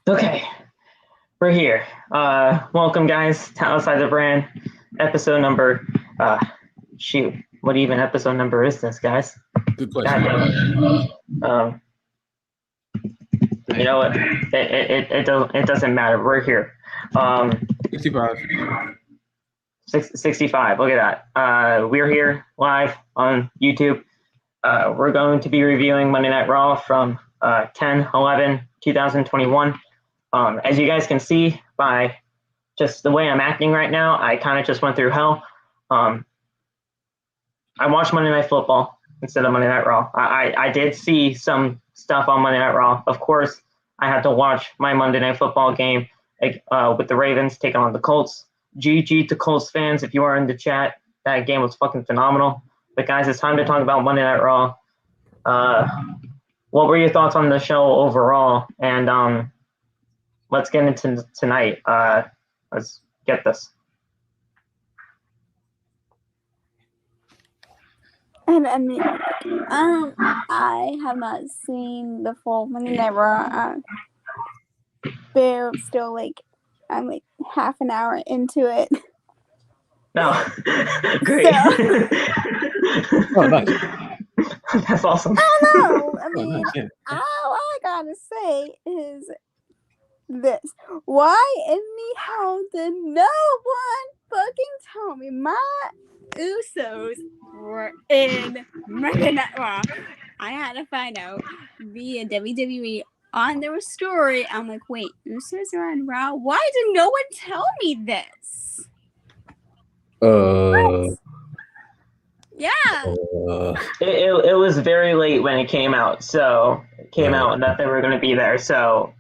Okay, we're here. Welcome, guys, to Outside the Brand, episode number. Shoot, what even episode number is this, guys? Good question. You know what? It doesn't matter. We're here. 65. 65. Look at that. We're here live on YouTube. We're going to be reviewing Monday Night Raw from 10/11/2021. As you guys can see by just the way I'm acting right now, I kind of just went through hell. I watched Monday Night Football instead of Monday Night Raw. I did see some stuff on Monday Night Raw. Of course, I had to watch my Monday Night Football game with the Ravens taking on the Colts. GG to Colts fans if you are in the chat. That game was fucking phenomenal. But guys, it's time to talk about Monday Night Raw. What were your thoughts on the show overall? And let's get into tonight. Let's get this. And I mean, I have not seen the full Monday Night Raw. They're still I'm like half an hour into it. No, great. Oh, nice. That's awesome. I don't know. I mean, nice, yeah. all I gotta say is this: why in the hell did no one fucking tell me my Usos were in Monday Night Raw? I had to find out via WWE on their story. I'm like, wait, Usos are on Raw? Why did no one tell me this? Yeah. It was very late when it came out, so it came out that they were going to be there. So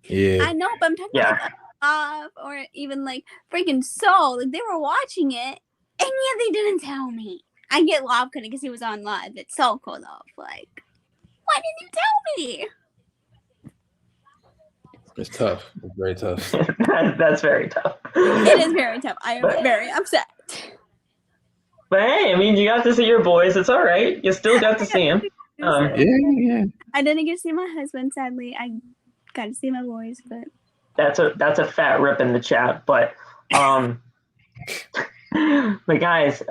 Yeah. I know, but I'm talking about or even freaking Soul. Like they were watching it, and yet they didn't tell me. I get Love couldn't because he was on live, but Soul called off. Like, why didn't you tell me? It's tough. It's very tough. That's very tough. It is very tough. I am very upset. But hey, I mean, you got to see your boys. It's all right. You still got to see them. Yeah. I didn't get to see my husband, sadly. I got to see my boys, but That's a fat rip in the chat. But but guys,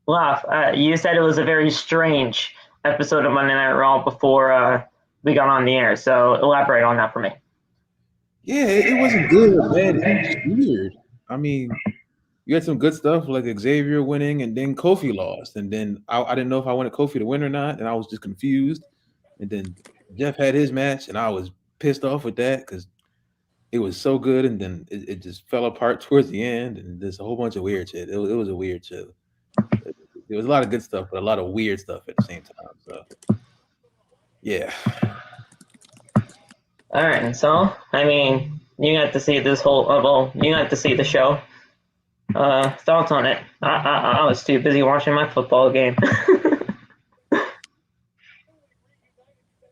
Laf, you said it was a very strange episode of Monday Night Raw before we got on the air. So elaborate on that for me. Yeah, it wasn't good, man. It was weird. I mean, you had some good stuff like Xavier winning, and then Kofi lost, and then I didn't know if I wanted Kofi to win or not, and I was just confused. And then Jeff had his match, and I was pissed off with that because it was so good, and then it just fell apart towards the end, and there's a whole bunch of weird shit. It was a weird show. There was a lot of good stuff, but a lot of weird stuff at the same time. So, yeah. All right. So, I mean, you got to see this you got to see the show. Thoughts on it? I was too busy watching my football game.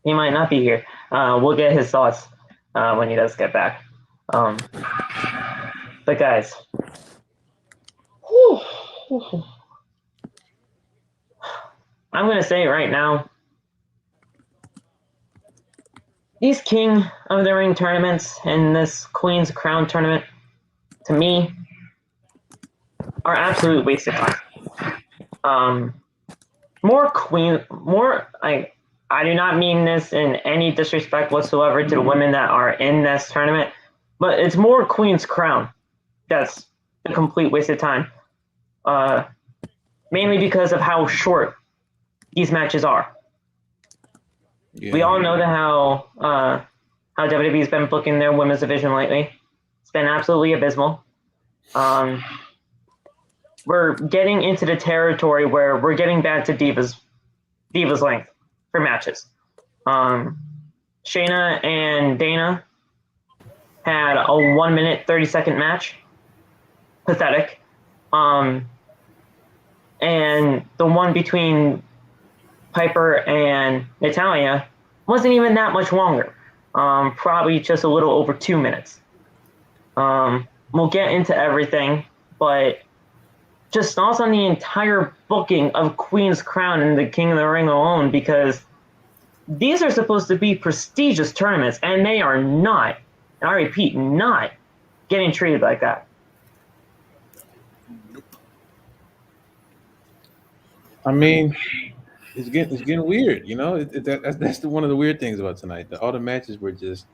He might not be here. We'll get his thoughts when he does get back. But guys, I'm gonna say it right now. These King of the Ring tournaments and this Queen's Crown tournament, to me, are absolute waste of time. I do not mean this in any disrespect whatsoever to the women that are in this tournament, but it's more Queen's Crown. That's a complete waste of time. Mainly because of how short these matches are. Yeah. We all know how WWE's been booking their women's division lately. It's been absolutely abysmal. We're getting into the territory where we're getting back to Divas length for matches. Shayna and Dana had a 1 minute 30-second match. Pathetic. And the one between Piper and Natalya wasn't even that much longer. Probably just a little over 2 minutes. We'll get into everything, but just thoughts on the entire booking of Queen's Crown and the King of the Ring alone, because these are supposed to be prestigious tournaments, and they are not, and I repeat, not getting treated like that. I mean, it's getting weird, you know. That's one of the weird things about tonight. All the matches were just,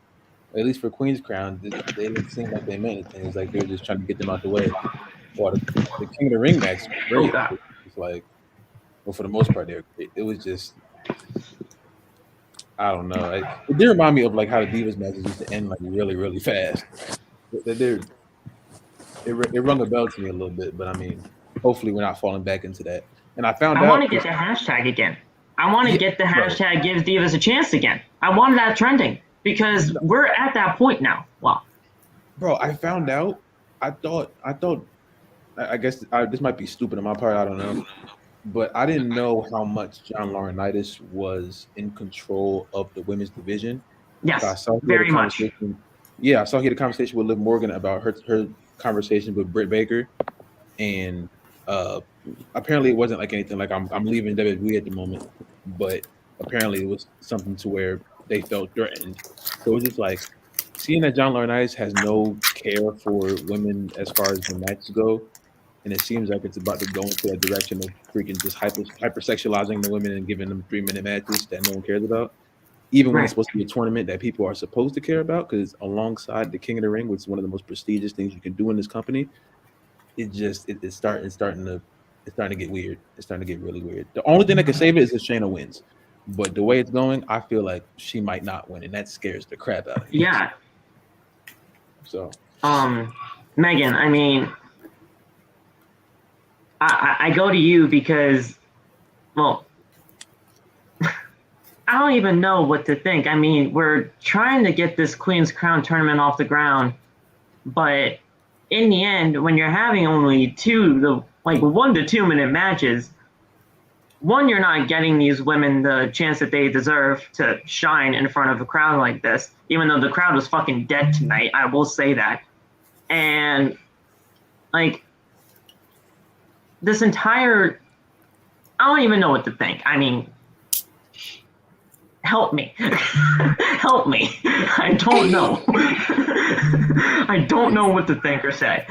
at least for Queen's Crown, they didn't seem like they meant anything. It's like they were just trying to get them out the way. Well, the King of the Ring match was great. God. It's like, well, for the most part, they were great. It was just, I don't know. It did remind me of like how the Divas matches used to end like really, really fast. It rung a bell to me a little bit, but I mean, hopefully we're not falling back into that. And I want to get the hashtag again. I want to get the hashtag gives Divas a chance again. I wanted that trending because we're at that point now. Wow. Bro, I found out. I guess this might be stupid on my part. I don't know. But I didn't know how much John Laurinaitis was in control of the women's division. Yes, I saw very much. Yeah, I saw he had a conversation with Liv Morgan about her conversation with Britt Baker. And apparently it wasn't like anything like I'm leaving WWE at the moment, but apparently it was something to where they felt threatened. So it was just like seeing that John Laurinaitis has no care for women as far as the matches go, and it seems like it's about to go into a direction of freaking just hypersexualizing the women and giving them 3-minute matches that no one cares about, even when it's supposed to be a tournament that people are supposed to care about, because alongside the King of the Ring, which is one of the most prestigious things you can do in this company, it's starting to get weird. It's starting to get really weird. The only thing that can save it is if Shayna wins, but the way it's going, I feel like she might not win, and that scares the crap out of me. Yeah. So, Megan, I mean, I go to you because, well, I don't even know what to think. I mean, we're trying to get this Queen's Crown tournament off the ground, but in the end, when you're having only 1 to 2 minute matches, one, you're not getting these women the chance that they deserve to shine in front of a crowd like this, even though the crowd was fucking dead tonight. I will say that. And, like, this entire, I don't even know what to think. I mean, help me. Help me. I don't know. I don't know what to think or say.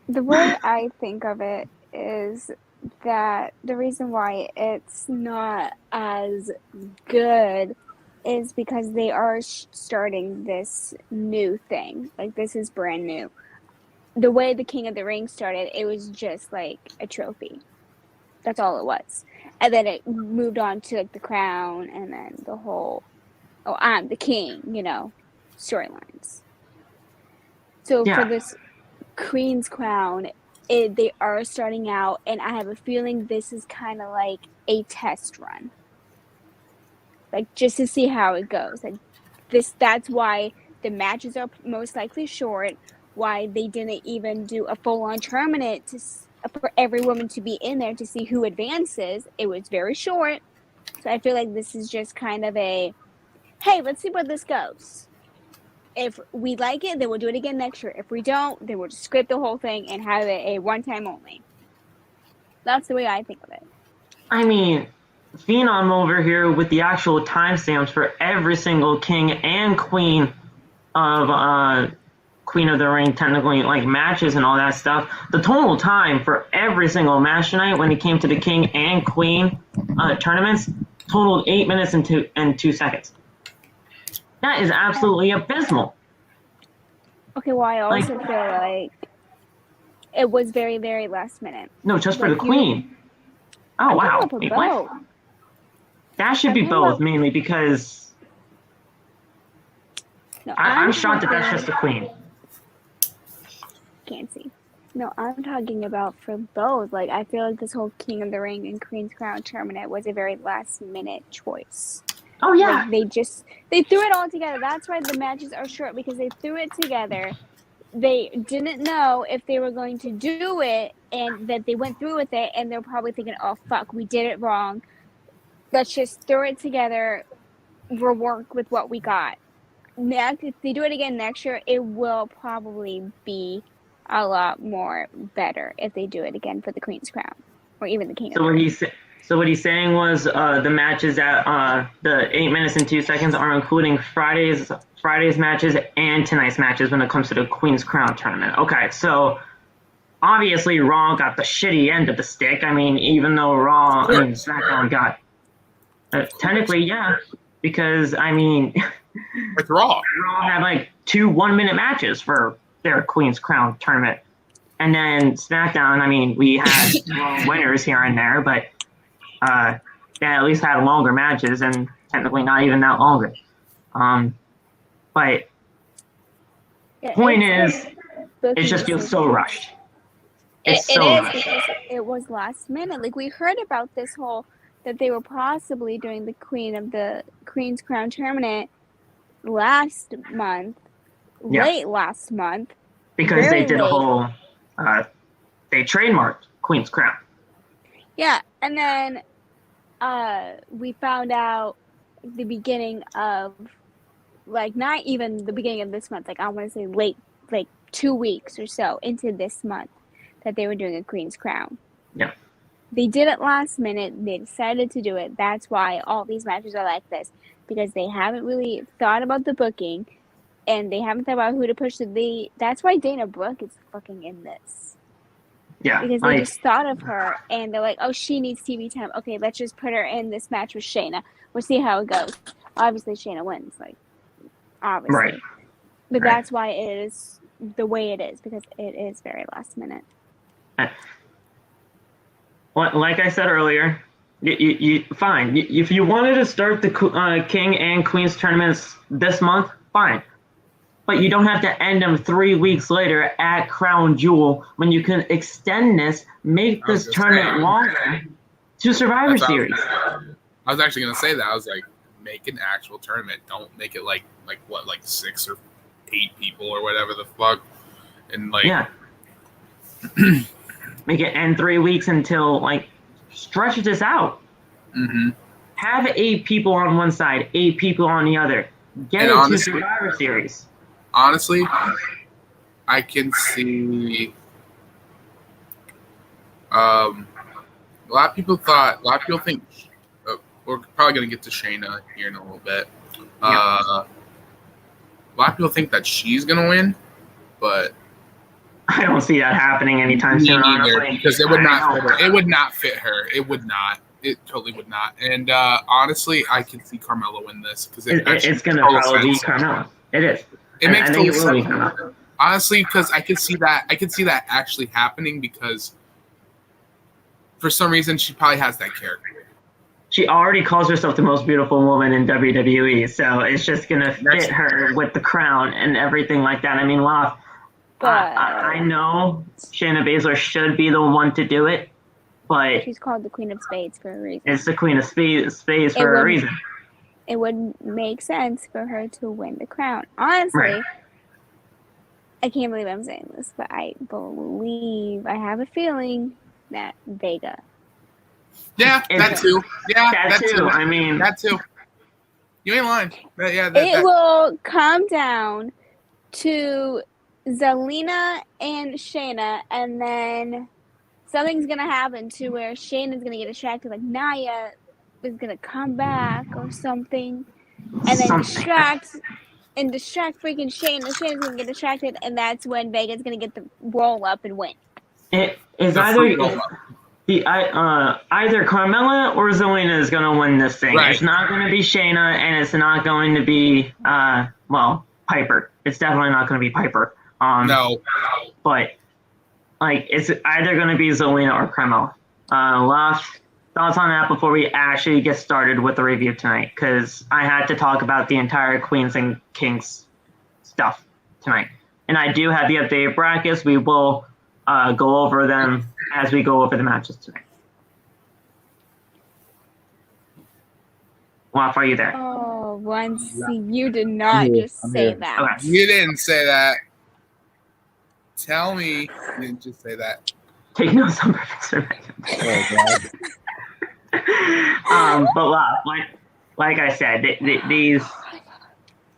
The way I think of it is that the reason why it's not as good is because they are starting this new thing. Like, this is brand new. The way the King of the Ring started, it was just like a trophy. That's all it was. And then it moved on to like the crown and then the whole, oh, I'm the king, storylines. So for this Queen's Crown, they are starting out, and I have a feeling this is kind of like a test run. Like, just to see how it goes. Like, that's why the matches are most likely short, why they didn't even do a full-on tournament for every woman to be in there to see who advances. It was very short. So I feel like this is just kind of a, hey, let's see where this goes. If we like it, then we'll do it again next year. If we don't, then we'll just scrape the whole thing and have it a one-time only. That's the way I think of it. I mean, Phenom over here with the actual timestamps for every single king and queen of Queen of the Ring, technically, like, matches and all that stuff. The total time for every single match tonight when it came to the king and queen tournaments totaled 8 minutes and 2 seconds. That is absolutely abysmal. Okay, well, I also feel like it was very, very last minute. No, just for the queen. Oh, wow. Wait, what? That should be both, mainly because I'm shocked that that's just the queen. Can't see. No, I'm talking about for both. Like, I feel like this whole King of the Ring and Queen's Crown tournament was a very last minute choice. Oh yeah. Like, they threw it all together. That's why the matches are short, because they threw it together. They didn't know if they were going to do it, and that they went through with it, and they're probably thinking, oh fuck, we did it wrong. Let's just throw it together. We'll work with what we got. Next, if they do it again next year, it will probably be a lot more better if they do it again for the Queen's Crown or even the King of the Ring. So what he's saying was the matches at the 8 minutes and 2 seconds are including Friday's matches and tonight's matches when it comes to the Queen's Crown tournament. Okay, so obviously Raw got the shitty end of the stick. I mean, even though SmackDown got technically, yeah, because I mean, with Raw had like 2 1-minute matches for their Queen's Crown tournament, and then SmackDown. I mean, we had winners here and there, but they at least had longer matches, and technically not even that longer. But point is, it just feels so rushed. It is because it was last minute. Like, we heard about this whole that they were possibly doing the Queen's Crown tournament last month, late last month, because they did a whole they trademarked Queen's Crown. Yeah, and then we found out the beginning of, like, not even the beginning of this month, like I want to say late, like 2 weeks or so into this month, that they were doing a Queen's Crown. Yeah. They did it last minute. They decided to do it. That's why all these matches are like this, because they haven't really thought about the booking, and they haven't thought about who to push. That's why Dana Brooke is fucking in this. Yeah. Because they just thought of her, and they're like, oh, she needs TV time. Okay, let's just put her in this match with Shayna. We'll see how it goes. Obviously, Shayna wins. Like, obviously. Right. But that's why it is the way it is, because it is very last minute. Like I said earlier, you fine. If you wanted to start the King and Queen's tournaments this month, fine. But you don't have to end them 3 weeks later at Crown Jewel when you can extend this, make this tournament longer to Survivor Series. I was actually going to say that. I was like, make an actual tournament. Don't make it like 6 or 8 people or whatever the fuck. And make it end 3 weeks until, like, stretch this out. Mm-hmm. Have 8 people on one side, 8 people on the other. Get it to Survivor Series. Honestly, I can see a lot of people think we're probably going to get to Shayna here in a little bit. A lot of people think that she's going to win, but I don't see that happening anytime soon, honestly. Because it would not fit her. It would not fit her. It would not. It totally would not. And honestly, I can see Carmella win this because it's going to probably be Carmella. It is. It makes total sense. Honestly, because I could see that. I could see that actually happening because for some reason she probably has that character. She already calls herself the most beautiful woman in WWE, so it's just going to fit her with the crown and everything like that. I mean, I know Shayna Baszler should be the one to do it, but she's called the Queen of Spades for a reason. It's the Queen of Spades for a reason. It would make sense for her to win the crown. Honestly, I can't believe I'm saying this, but I have a feeling that Vega. Yeah, that too. Yeah, that too. I mean, that too. You ain't lying. It will come down to Zelina and Shayna, and then something's gonna happen to where Shayna's gonna get distracted, like Nia is gonna come back or something, and then distract freaking Shayna. Shayna's gonna get distracted, and that's when Vega's gonna get the roll up and win. It is either Carmella or Zelina is gonna win this thing. Right. It's not gonna be Shayna, and it's not going to be Piper. It's definitely not gonna be Piper. No. But it's either going to be Zelina or Carmella. Last thoughts on that before we actually get started with the review tonight, because I had to talk about the entire Queens and Kings stuff tonight. And I do have the updated brackets. We will go over them as we go over the matches tonight. Waf, are you there? Oh, you did not just say that. Okay. You didn't say that. Tell me you didn't just say that. Take notes on purpose. But like I said, these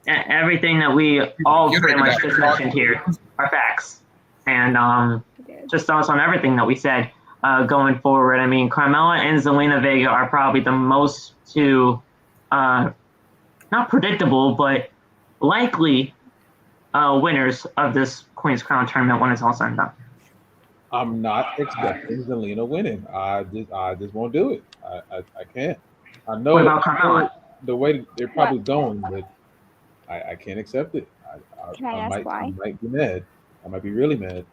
everything that we all pretty much just mentioned here are facts, and just thoughts on everything that we said. going forward. I mean, Carmella and Zelina Vega are probably the most two, not predictable, but likely winners of this Queen's Crown tournament when it's all said and done. I'm not expecting Zelina winning. I just won't do it. I can't. I know. What about Carmella? The way they're probably going, but I can't accept it. Can I ask why? I might be mad. I might be really mad.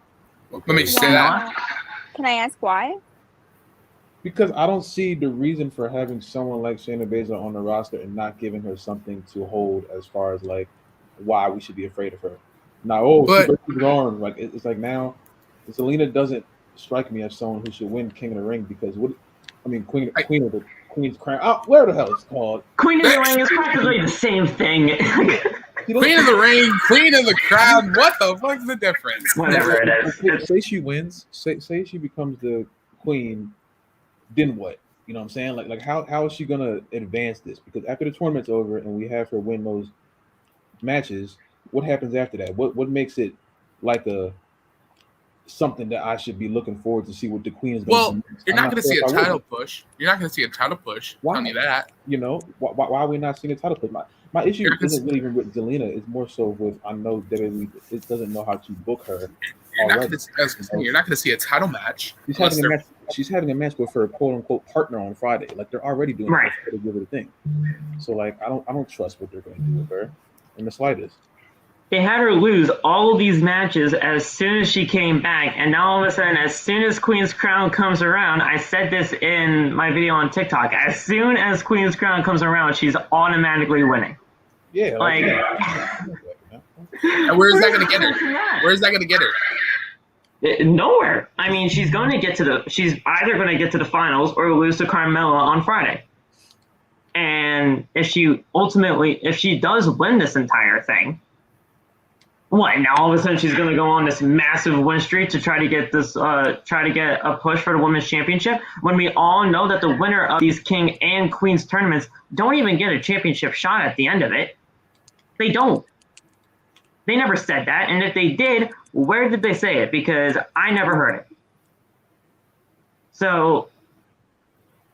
Let me say that. Can I ask why? Because I don't see the reason for having someone like Shayna Baszler on the roster and not giving her something to hold as far as like why we should be afraid of her. Now, she breaks his arm. Like it's like now, Zelina doesn't strike me as someone who should win King of the Ring because Queen of the Queen's Crown. Oh, where the hell it's called? Queen of the Ring is practically the same thing. Queen of the Ring, Queen of the Crown. What the fuck's the difference? Whatever it is. Say she wins. Say she becomes the queen. Then what? You know what I'm saying? Like how is she gonna advance this? Because after the tournament's over and we have her win those matches, what happens after that? What makes it like something that I should be looking forward to see what the queen is going to do? You're not going to see a title push. You're not going to see a title push. Why? Tell me that. You know, why are we not seeing a title push? My issue isn't really even with Zelina. It's more so with I know WWE it doesn't know how to book her. You're not going to see a title match. She's having a match with her quote unquote partner on Friday. Like they're already doing it to give her the thing. So like I don't trust what they're going to do with her in the slightest. They had her lose all of these matches as soon as she came back, and now all of a sudden, as soon as Queen's Crown comes around, I said this in my video on TikTok, as soon as Queen's Crown comes around, she's automatically winning. Yeah. And where's that going to get her? Where's that going to get her? Nowhere. I mean, she's either going to get to the finals or lose to Carmella on Friday. And if she does win this entire thing, what, now all of a sudden she's going to go on this massive win streak to try to get a push for the women's championship when we all know that the winner of these King and Queens tournaments don't even get a championship shot at the end of it. They don't. They never said that. And if they did, where did they say it? Because I never heard it. So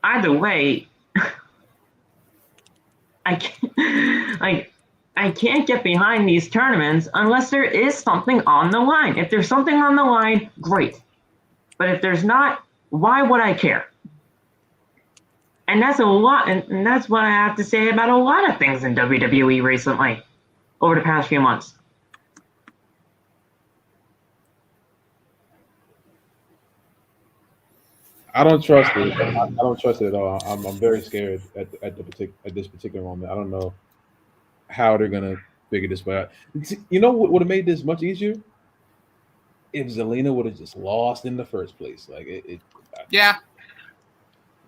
either way, I can't get behind these tournaments unless there is something on the line. If there's something on the line, great. But if there's not, why would I care? And that's a lot, and that's what I have to say about a lot of things in WWE recently, over the past few months. I don't trust it. I don't trust it at all. I'm very scared at this particular moment. I don't know how they're gonna figure this out. You know what would have made this much easier? If Zelina would have just lost in the first place. Yeah.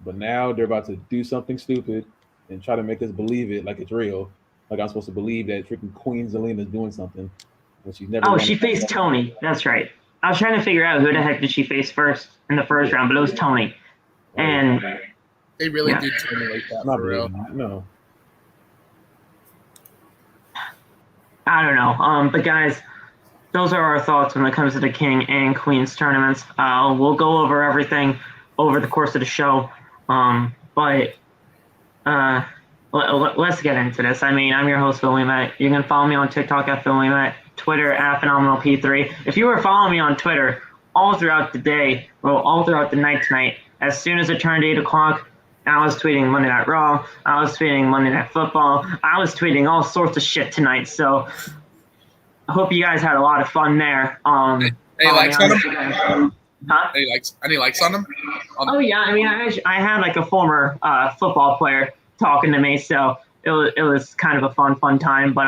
But now they're about to do something stupid and try to make us believe it like it's real. Like I'm supposed to believe that freaking Queen Zelina is doing something when she's never. Oh, she faced Tony. That's right. I was trying to figure out who the heck did she face first in the first round, but it was Tony. And they really did Tony like that for real. No. I don't know. But guys, those are our thoughts when it comes to the King and Queens tournaments. We'll go over everything over the course of the show. But let's get into this. I mean, I'm your host, Phil Weemat. You can follow me on TikTok at Phil Weemat, Twitter at PhenomenalP3. If you were following me on Twitter all throughout the day, well, all throughout the night tonight, as soon as it turned 8 o'clock, I was tweeting Monday Night Raw. I was tweeting Monday Night Football. I was tweeting all sorts of shit tonight. So I hope you guys had a lot of fun there. Any likes on them? Huh? Any likes on them? Oh yeah, I mean, I had like a former football player talking to me, so it was kind of a fun time. But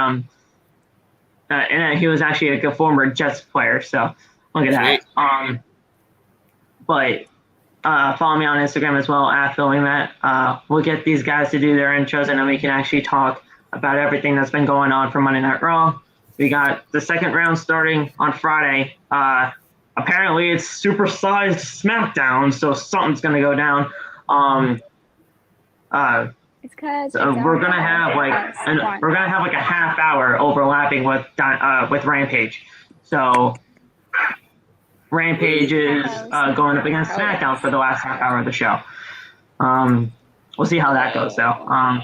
and he was actually like a former Jets player, so look at that. But follow me on Instagram as well at Phil Weemat. We'll get these guys to do their intros, and then we can actually talk about everything that's been going on for Monday Night Raw. We got the second round starting on Friday. Apparently, it's supersized SmackDown, so something's gonna go down. It's because we're gonna have like a half hour overlapping with Rampage. So Rampage is going up against SmackDown for the last half hour of the show. We'll see how that goes, though.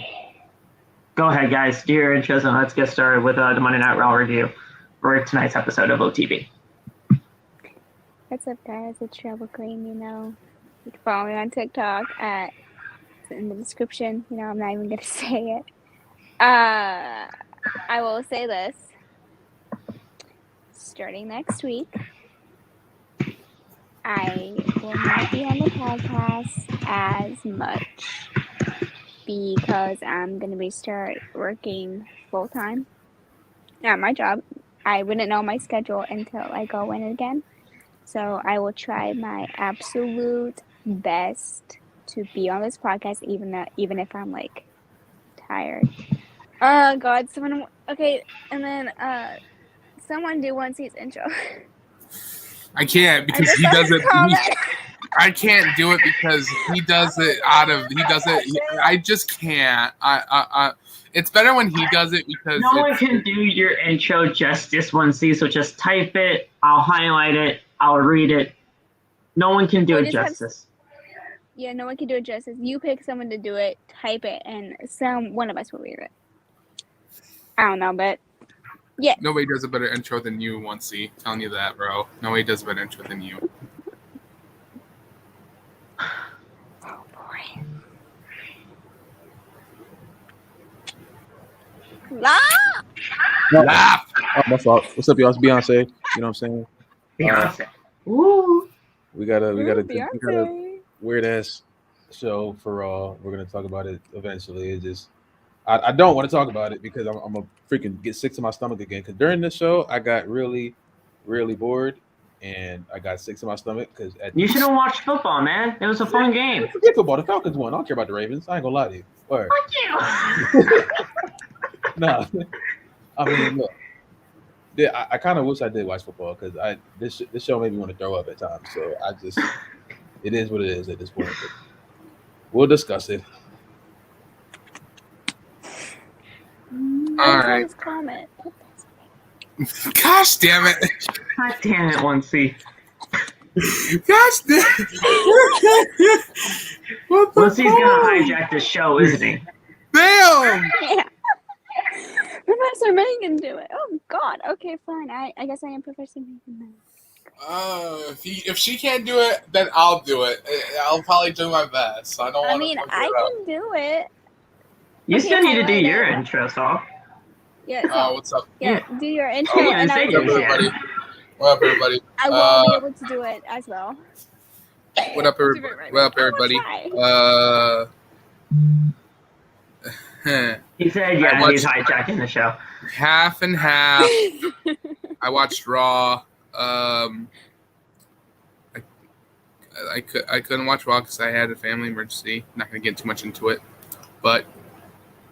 Go ahead, guys. Do your intros, and let's get started with the Monday Night Raw review for tonight's episode of OTB. What's up, guys? It's Travel Queen. You can follow me on TikTok it's in the description. I'm not even gonna say it. I will say this. Starting next week, I will not be on the podcast as much because I'm going to start working full-time at my job. I wouldn't know my schedule until I go in again. So I will try my absolute best to be on this podcast, even if I'm, tired. Oh, God. Okay, and then someone do 1C's intro. I can't because he does it. I can't do it because he does it I just can't. It's better when he does it because no one can do your intro justice 1C. So just type it. I'll highlight it. I'll read it. No one can do it justice. No one can do it justice. You pick someone to do it. Type it, and one of us will read it. I don't know, but. Yeah. Nobody does a better intro than you, 1C. Telling you that, bro. Nobody does a better intro than you. Oh, boy. Laugh! Oh, my fault. What's up, y'all? It's Beyonce. You know what I'm saying? Beyonce. Woo! We got a weird ass show for Raw. We're gonna talk about it eventually. It just I don't want to talk about it because I'm gonna freaking get sick to my stomach again. Because during this show, I got really, really bored, and I got sick to my stomach. Because you should have watched football, man. It was a fun game. Forget football. The Falcons won. I don't care about the Ravens. I ain't gonna lie to you. Word. Fuck you. Nah, I mean, look. I kind of wish I did watch football because this show made me want to throw up at times. So it is what it is at this point. But we'll discuss it. All right. Comment. Gosh damn it. God damn it, 1C. Gosh damn it. 1C's gonna hijack the show, isn't he? Damn. Yeah. Professor Megan do it. Oh God. Okay, fine. I guess I am Professor Megan now. If she can't do it, then I'll do it. I'll probably do my best. I don't want to. I can do it. You still need to do your intro, Saul. Yeah. What's up? Yeah, do your intro, and say What up, everybody? What up, everybody? I will be able to do it as well. What up, everybody? What up, everybody? He said, he's hijacking the show. Half and half. I watched Raw. I couldn't watch Raw because I had a family emergency. Not gonna get too much into it, but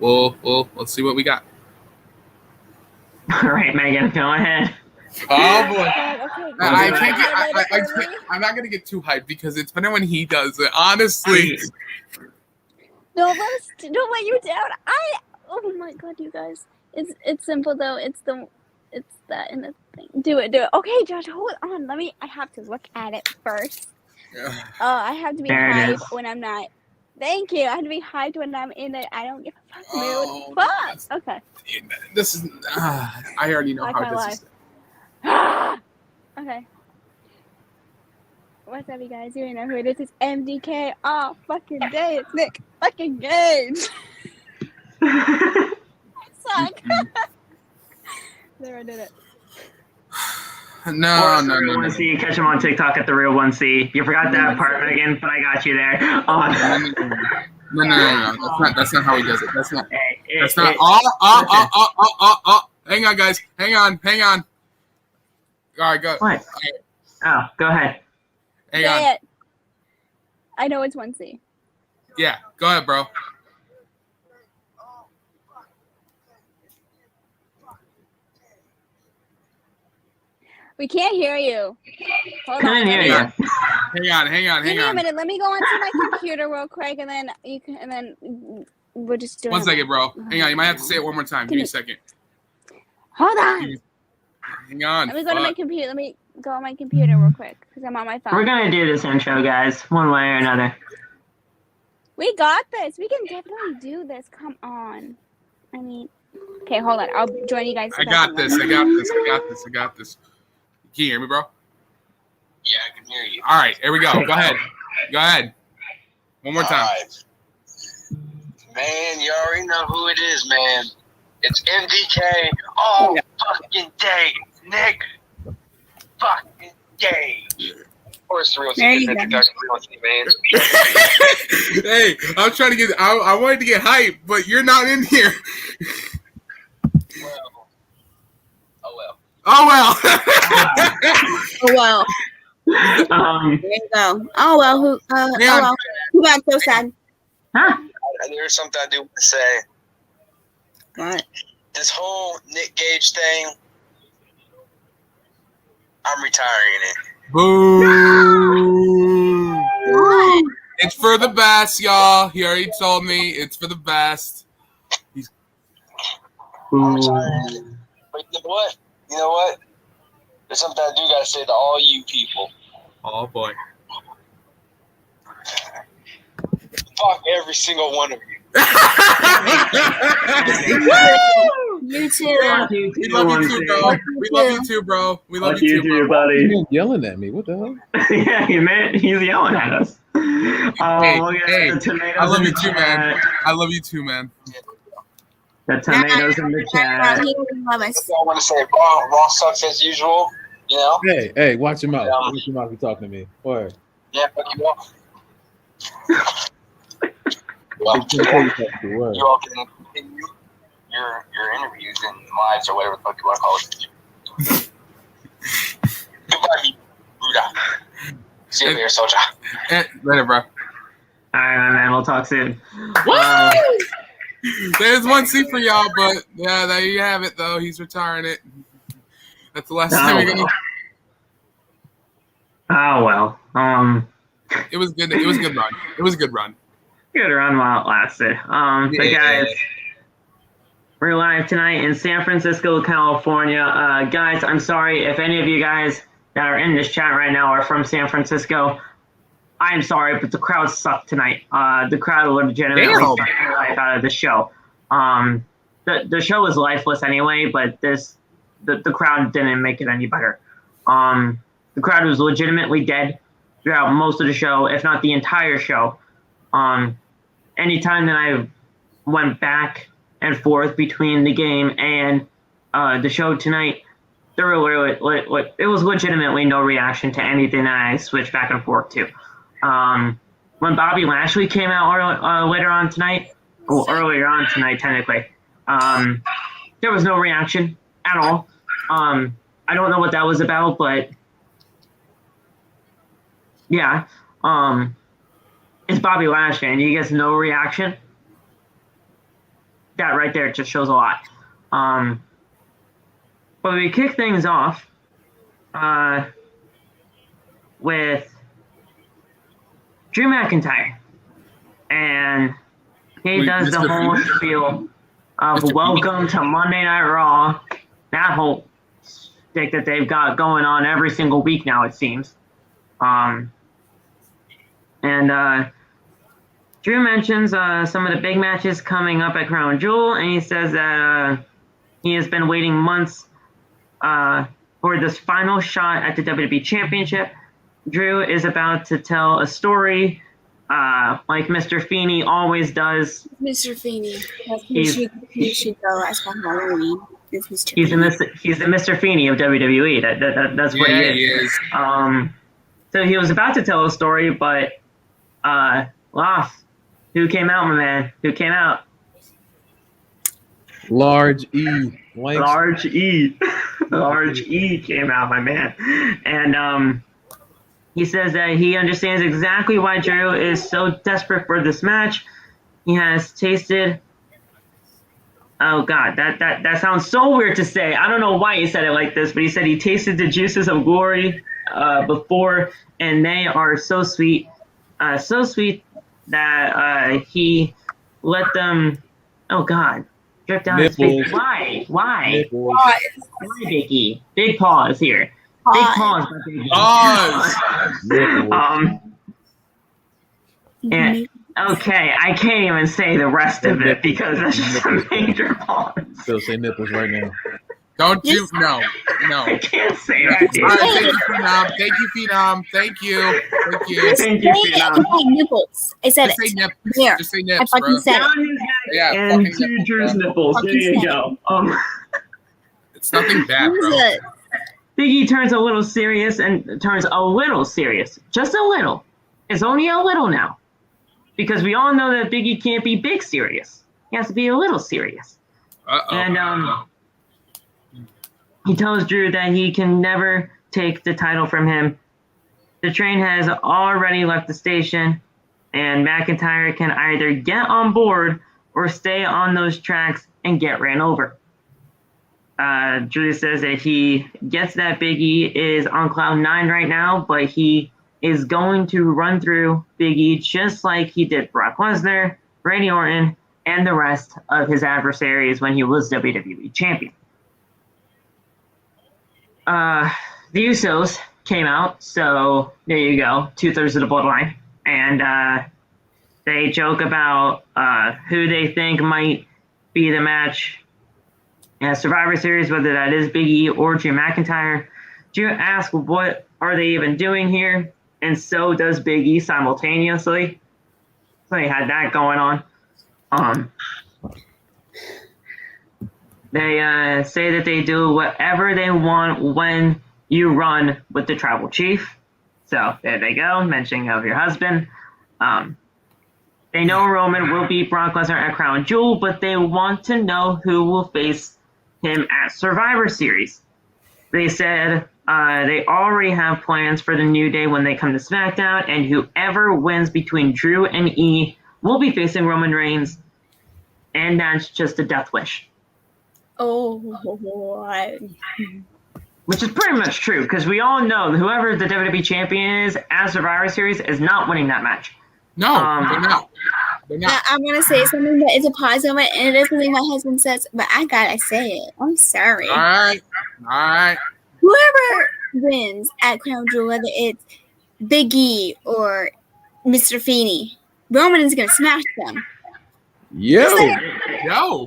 let's see what we got. All right, Megan, go ahead. Oh boy! Okay, I'm not gonna get too hyped because it's better when he does it. Honestly. Don't let you down. Oh my God, you guys. It's simple though. It's that in the thing. Do it. Okay, Josh, hold on. I have to look at it first. Yeah. I have to be hyped when I'm not. Thank you. I have to be hyped when I'm in it. I don't give a fuck mood. Fuck. Okay. This is. I already know how this is. Okay. What's up, you guys? You know who it is. It's MDK all fucking day. It's Nick fucking Gage. I suck. There, I did it. No. 1C, catch him on TikTok at the real 1C. You forgot that part, Megan, but I got you there. No. That's not how he does it. That's not. Hang on, guys. Hang on. All right, go. What? Oh, go ahead. Hang on. It. I know it's 1C. Yeah, go ahead, bro. We can't hear you. Hold Can't hear you. Hang on. Give me a minute. Let me go onto my computer real quick, and then we'll just do it. 1 second, bro. Hang on. You might have to say it one more time. Give me a second. Hold on. Hang on. Let me go to my computer. Let me go on my computer real quick because I'm on my phone. We're gonna do this intro, guys, one way or another. We got this. We can definitely do this. Come on. I mean, okay, hold on. I'll join you guys. I got this. Can you hear me, bro? Yeah, I can hear you. All right, here we go. Go ahead. One more time. Right. Man, you already know who it is, man. It's MDK all fucking day, Nick. Fucking day. Of course, the real secret introduction, man. Hey, I'm trying to get. I wanted to get hype, but you're not in here. Well. Oh well. There you go. Oh well. Who got so sad? Huh? There's something I do want to say. What? This whole Nick Gage thing, I'm retiring it. Boo! What? It's for the best, y'all. He already told me it's for the best. I'm retiring it. But you know what? There's something I do got to say to all you people. Oh boy. Fuck every single one of you. You too. We love you too, bro. We love you too, bro. buddy. You're yelling at me. What the hell? Yeah, he's yelling at us. Hey, I love you too, man. I love you too, man. The tomatoes in the chat. He doesn't love us. I want to say Raw sucks as usual. You know? Hey, watch your mouth. Watch your mouth. You talking to me. Boy. Yeah, fuck you all. Well, You all can continue your interviews and lives or whatever the fuck you want to call it. Goodbye, Buddha. See you later, soldier. Later, bro. All right, man. We'll talk soon. There's one seat for y'all, but yeah, there you have it. Though he's retiring it. That's the last time we're gonna. Oh well. It was good. It was a good run. Good run while it lasted. But guys, we're live tonight in San Francisco, California. Guys, I'm sorry if any of you guys that are in this chat right now are from San Francisco. I'm sorry, but the crowd sucked tonight. The crowd legitimately sucked the life out of the show. The show was lifeless anyway, but the crowd didn't make it any better. The crowd was legitimately dead throughout most of the show, if not the entire show. Anytime that I went back and forth between the game and the show tonight, there were it was legitimately no reaction to anything that I switched back and forth to. When Bobby Lashley came out later on tonight, well, earlier on tonight technically, there was no reaction at all. I don't know what that was about, but yeah, it's Bobby Lashley and he gets no reaction. That right there just shows a lot. But we kick things off with Drew McIntyre, and he does the whole spiel of welcome to Monday Night Raw. That whole stick that they've got going on every single week now, it seems. Drew mentions some of the big matches coming up at Crown Jewel, and he says that he has been waiting months for this final shot at the WWE Championship. Drew is about to tell a story like Mr. Feeney always does. Mr. Feeney. He should go as for Halloween. He's the Mr. Feeney of WWE. That's what he is. So he was about to tell a story, but lost. Who came out, my man? Who came out? Large E. Large E. Large E came out, my man. And he says that he understands exactly why Drew is so desperate for this match. He has tasted... Oh, God, that sounds so weird to say. I don't know why he said it like this, but he said he tasted the juices of glory before, and they are so sweet that he let them... Oh, God. Drip down his face. Why? Why, Vicky? Big pause here. Big Pause. pause. Big Pause. And, okay, I can't even say the rest of it because that's just a major pause. Still say nipples right now. Don't you? No. I can't say that. All Dude. right, thank you, Phenom. Thank you, Phenom. Thank you. Thank you, Phenom. Nipples. I said Just say it. nips. There. Just say I nips, fucking bro. said it. Down his neck Yeah, and fucking to nipples, Drew's bro. nipples. There Fucking you said go. It's nothing bad, bro. Jesus. Biggie turns a little serious and turns a little serious. Just a little. It's only a little now. Because we all know that Biggie can't be big serious. He has to be a little serious. Uh-oh. And he tells Drew that he can never take the title from him. The train has already left the station, and McIntyre can either get on board or stay on those tracks and get ran over. Drew says that he gets that Biggie is on cloud 9 right now, but he is going to run through Biggie just like he did Brock Lesnar, Randy Orton, and the rest of his adversaries when he was WWE champion. The Usos came out, so there you go, 2/3 of the bloodline, and they joke about who they think might be the match in Survivor Series, whether that is Big E or Drew McIntyre. Drew asks, what are they even doing here? And so does Big E simultaneously. So they had that going on. They say that they do whatever they want when you run with the tribal chief. So there they go, mentioning of your husband. They know Roman will beat Brock Lesnar at Crown Jewel, but they want to know who will face him at Survivor Series. They said they already have plans for the New Day when they come to SmackDown, and whoever wins between Drew and E will be facing Roman Reigns, and that's just a death wish. Oh, Which is pretty much true, because we all know that whoever the WWE champion is at Survivor Series is not winning that match. No, they're not. They're not. I'm gonna say something that is a pause moment, and it is something my husband says, but I gotta say it. I'm sorry. All right. Whoever wins at Crown Jewel, whether it's Big E or Mr. Feeney, Roman is gonna smash them. Yo.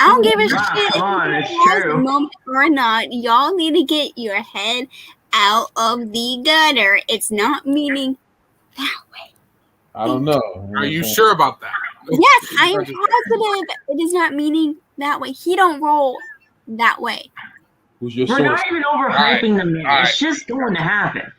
I don't give a shit Come on, if it's he has true. a moment or not. Y'all need to get your head out of the gutter. It's not meaning that way. I don't know. Are you sure about that? Yes, I am positive it is not meaning that way. He don't roll that way. Who's your We're source? not even overhyping the man. all It's just going to happen.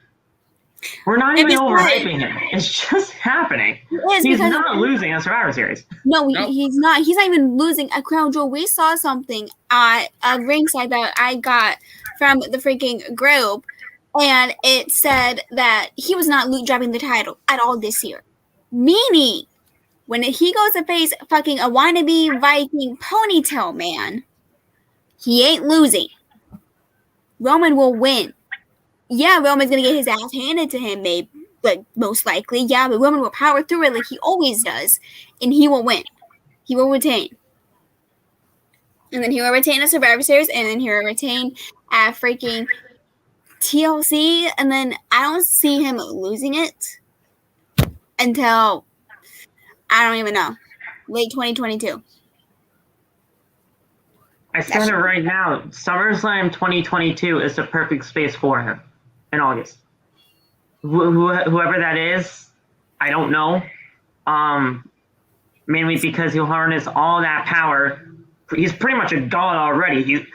We're not even it's overhyping him. It's just happening. It is He's because not losing at Survivor Series. no, Nope. he's not. He's not even losing at Crown Jewel. We saw something at ringside that I got from the freaking group, and it said that he was not dropping the title at all this year. Meaning, when he goes to face fucking a wannabe Viking ponytail man, he ain't losing. Roman will win. Yeah, Roman's gonna get his ass handed to him, maybe, but most likely, yeah. But Roman will power through it like he always does, and he will win. He will retain, and then he will retain at Survivor Series, and then he will retain at freaking TLC, and then I don't see him losing it until I don't even know, late 2022. I said it right now. SummerSlam 2022 is the perfect space for him in August. Whoever that is, I don't know. Mainly because he'll harness all that power. He's pretty much a god already.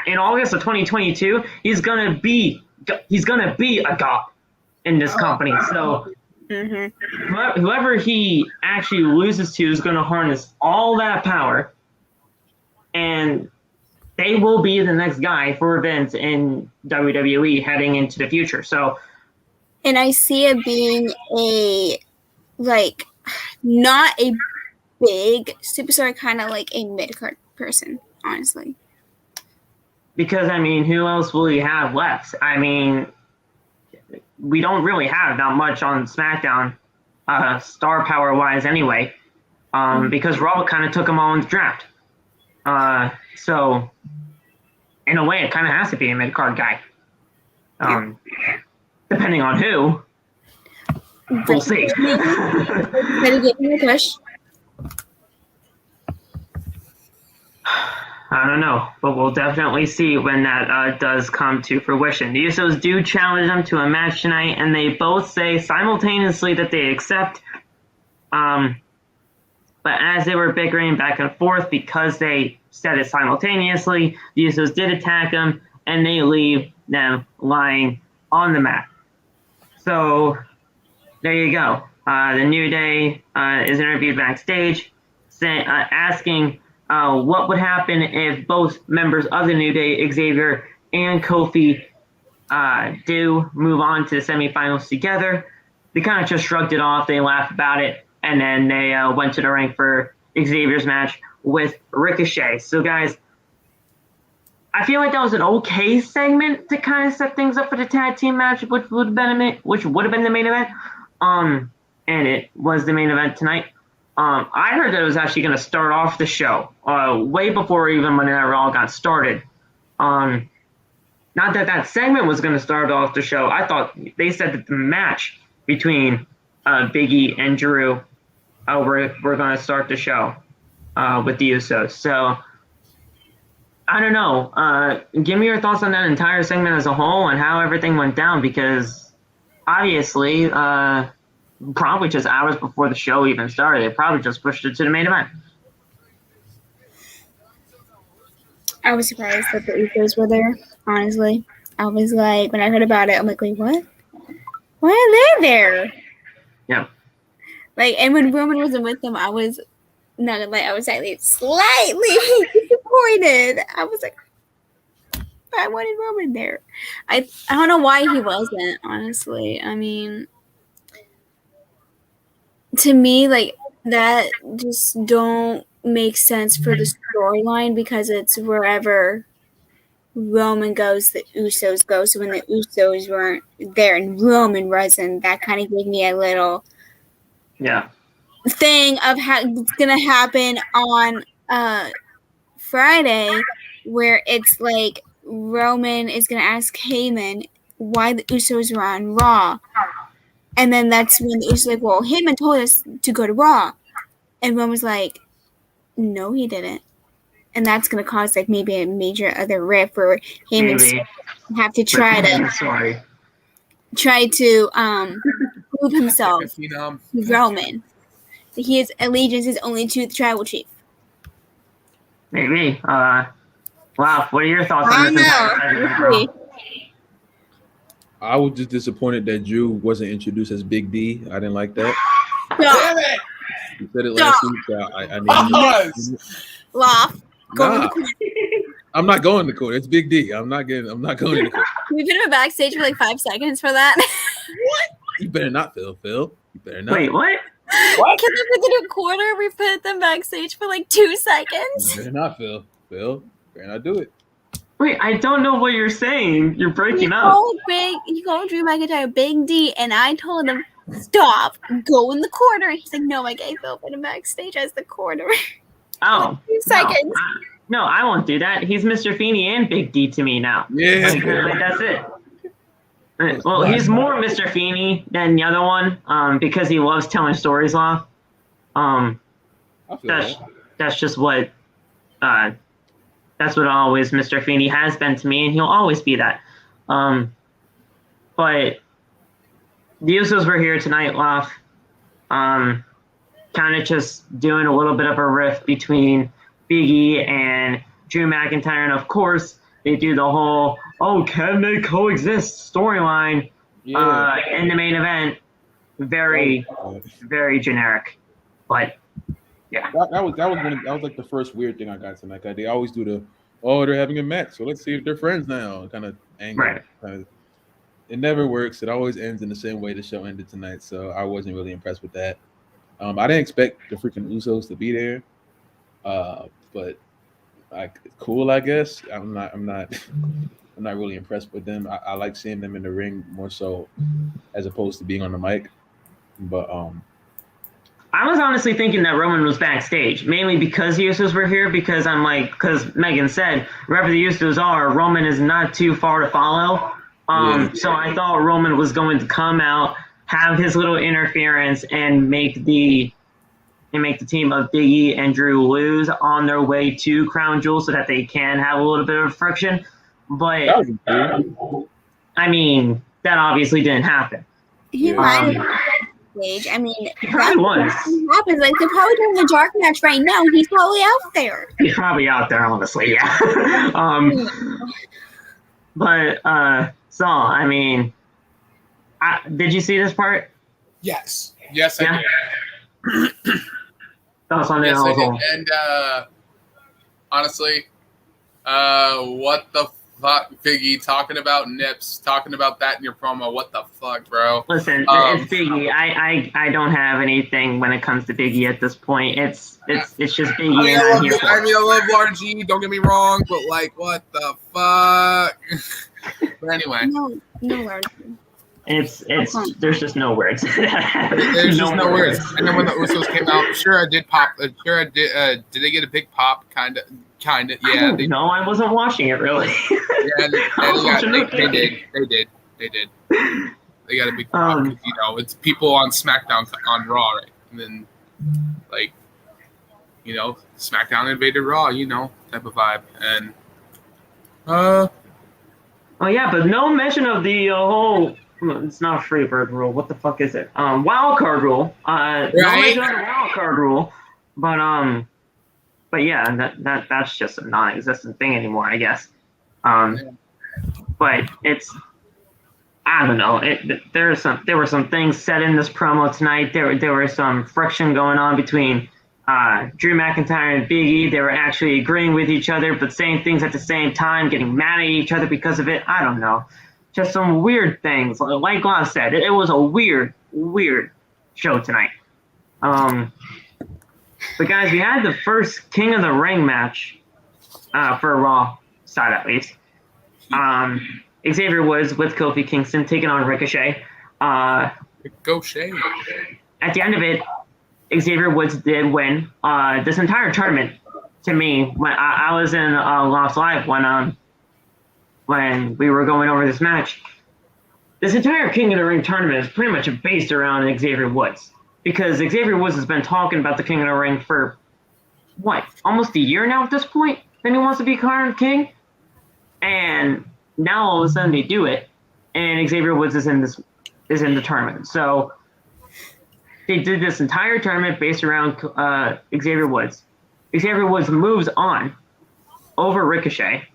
In August of 2022, he's gonna be a god in this company. So whoever he actually loses to is gonna harness all that power. And they will be the next guy for events in WWE heading into the future. So, And I see it being not a big superstar, kind of like a mid-card person, honestly. because, I mean, who else will you have left? I mean, we don't really have that much on SmackDown, star power-wise anyway, because Raw kind of took them all in the draft. And in a way, it kind of has to be a mid-card guy. Depending on who, we'll see. Better get him a push. I don't know, but we'll definitely see when that does come to fruition. The Usos do challenge them to a match tonight, and they both say simultaneously that they accept. But as they were bickering back and forth, because they said it simultaneously, the Usos did attack them, and they leave them lying on the mat. So there you go. The New Day is interviewed backstage, asking what would happen if both members of the New Day, Xavier and Kofi, do move on to the semifinals together. They kind of just shrugged it off. They laughed about it, and then they went to the ring for Xavier's match with Ricochet. So, guys, I feel like that was an okay segment to kind of set things up for the tag team match, which would have been the main event. And it was the main event tonight. I heard that it was actually going to start off the show way before even Monday Night Raw got started. Not that segment was going to start off the show. I thought they said that the match between Big E and Drew we're going to start the show with the Usos. So, I don't know. Give me your thoughts on that entire segment as a whole and how everything went down, because obviously probably just hours before the show even started, they probably just pushed it to the main event. I was surprised that the Usos were there, honestly. I was like, when I heard about it, I'm like, wait, what? Why are they there? Yeah. Like, and when Roman wasn't with them, I was not gonna lie, I was slightly disappointed. I was like, I wanted Roman there. I don't know why he wasn't, honestly. I mean, to me, like, that just don't make sense for the storyline, because it's wherever Roman goes, the Usos go. So when the Usos weren't there and Roman wasn't, that kind of gave me a little thing of how it's gonna happen on Friday, where it's like Roman is gonna ask Heyman why the Usos were on Raw. And then that's when the Usos like, well, Heyman told us to go to Raw. And Roman was like, no, he didn't. And that's going to cause like maybe a major other rift where Heyman have to try to prove himself to Roman. His allegiance is only to the tribal chief. Maybe. Wow. What are your thoughts on this? I was just disappointed that Drew wasn't introduced as Big D. I didn't like that. Damn it! You said it last week. I need Laugh. I'm not going to court. It's Big D. I'm not going to court. We've been in backstage for like 5 seconds for that. What? You better not, Phil. You better not. Wait, what? What? Because within a quarter, we put them backstage for like 2 seconds. You better not, Phil. You better not do it. Wait, I don't know what you're saying. You're breaking up. He called Drew McIntyre Big D, and I told him, stop, go in the corner. He's like, no, I gave Phil in the backstage as the corner. Oh. 2 seconds. No, I won't do that. He's Mr. Feeney and Big D to me now. Yeah. Like, that's it. Well, he's more Mr. Feeney than the other one because he loves telling stories off. That's just what that's what always Mr. Feeney has been to me, and he'll always be that. But the Usos were here tonight, Loft. Kind of just doing a little bit of a rift between Big E and Drew McIntyre, and of course they do the whole can they coexist storyline in the main event. Very, very generic, but yeah. That was like the first weird thing I got tonight. They always do they're having a match, so let's see if they're friends now. Kind of angle. Right. It never works. It always ends in the same way the show ended tonight. So I wasn't really impressed with that. I didn't expect the freaking Usos to be there, but like cool, I guess. I'm not really impressed with them. I like seeing them in the ring more so as opposed to being on the mic. But I was honestly thinking that Roman was backstage, mainly because the Usos were here, because Megan said, wherever the Usos are, Roman is not too far to follow. So I thought Roman was going to come out, have his little interference, and make the team of Big E and Drew lose on their way to Crown Jewel so that they can have a little bit of friction. But, I mean, that obviously didn't happen. He might have stage. I mean, he probably was. Happens. Like, they're probably doing a dark match right now. He's probably out there. He's probably out there, honestly, yeah. So, I mean, did you see this part? Yes, I did. Thoughts on it? Yes, I did. And honestly, what the fuck, Biggie, talking about nips, talking about that in your promo? What the fuck, bro? Listen, it's Biggie. I don't have anything when it comes to Biggie at this point. It's just Biggie. I love RG. Don't get me wrong, but like, what the fuck? But anyway, no words. There's just no words. There's just no words. And then when the Usos came out, sure I did pop. Sure I did. Did they get a big pop? Kind of. Yeah. No, I wasn't watching it really. Yeah, they did. They got a big pop. It's people on SmackDown on Raw, right? And then SmackDown invaded Raw, type of vibe. And oh yeah, but no mention of the whole. It's not a Freebird rule. What the fuck is it? Wild card rule. Right. No mention of the wild card rule. But yeah, that's just a non-existent thing anymore, I guess. But it's, I don't know. There were some things said in this promo tonight. There was some friction going on between Drew McIntyre and Big E. They were actually agreeing with each other, but saying things at the same time, getting mad at each other because of it. I don't know. Just some weird things. Like I said, it was a weird show tonight. But guys, we had the first King of the Ring match for a Raw side at least. Xavier Woods with Kofi Kingston taking on Ricochet. Ricochet. At the end of it, Xavier Woods did win this entire tournament. To me, when I was in Lost Live when we were going over this match, this entire King of the Ring tournament is pretty much based around Xavier Woods. Because Xavier Woods has been talking about the King of the Ring for, almost a year now at this point? Then he wants to be crowned king? And now all of a sudden they do it, and Xavier Woods is in the tournament. So they did this entire tournament based around Xavier Woods. Xavier Woods moves on over Ricochet.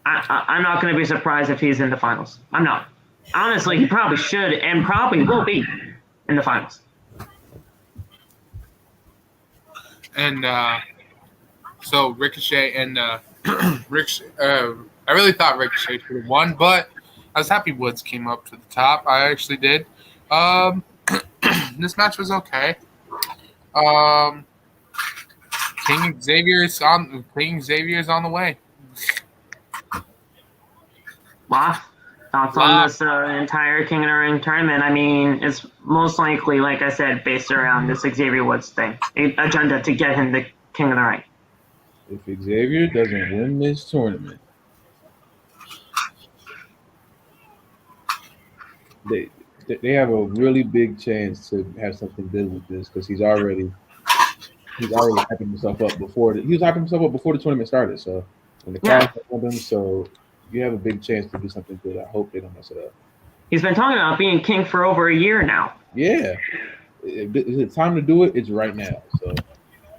I'm not going to be surprised if he's in the finals. I'm not. Honestly, he probably should and probably will be in the finals. And so Ricochet and Ricochet, I really thought Ricochet should have won, but I was happy Woods came up to the top. I actually did. This match was okay. King Xavier is on the way. Wow. Thoughts on this entire King of the Ring tournament? I mean, it's most likely, like I said, based around this Xavier Woods thing, agenda to get him the King of the Ring. If Xavier doesn't win this tournament, they have a really big chance to have something good with this because he's already hyping himself up before the tournament started. So when the crowd with him, so you have a big chance to do something good. I hope they don't mess it up. He's been talking about being king for over a year now. Yeah. If it's time to do it, it's right now. So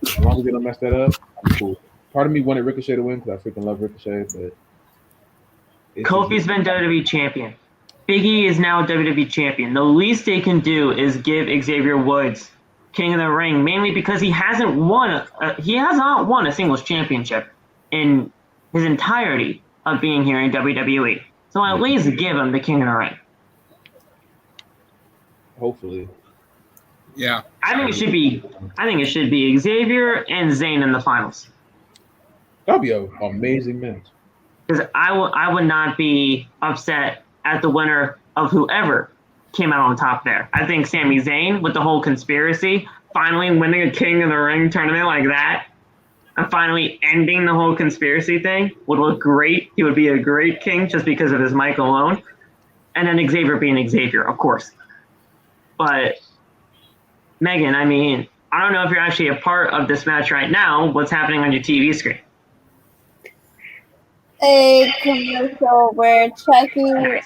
as long as they don't mess that up, I'm cool. Part of me wanted Ricochet to win because I freaking love Ricochet, but Kofi's been WWE champion. Big E is now WWE champion. The least they can do is give Xavier Woods King of the Ring, mainly because he has not won a singles championship in his entirety of being here in WWE. So at least give him the King of the Ring. Hopefully. Yeah. I think it should be Xavier and Zayn in the finals. That'd be an amazing match. Because I would not be upset at the winner of whoever came out on top there. I think Sami Zayn, with the whole conspiracy, finally winning a King of the Ring tournament like that, and finally ending the whole conspiracy thing would look great. He would be a great king just because of his mic alone. And then Xavier being Xavier, of course. But, Megan, I mean, I don't know if you're actually a part of this match right now. What's happening on your TV screen? A commercial where Chucky is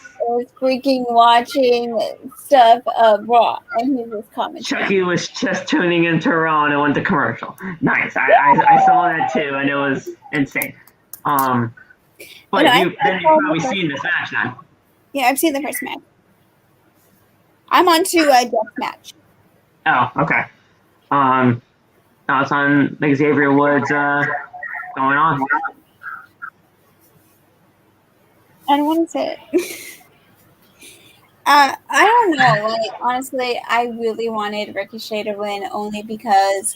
freaking watching stuff of Raw, and he's just commenting. Chucky was just tuning into Raw and it went to commercial. Nice. I saw that too, and it was insane. But you've probably seen this match then. Yeah, I've seen the first match. I'm on to a death match. Oh, okay. Thoughts on Xavier Woods going on? I don't want to say it. I don't know. Like, honestly, I really wanted Ricochet to win only because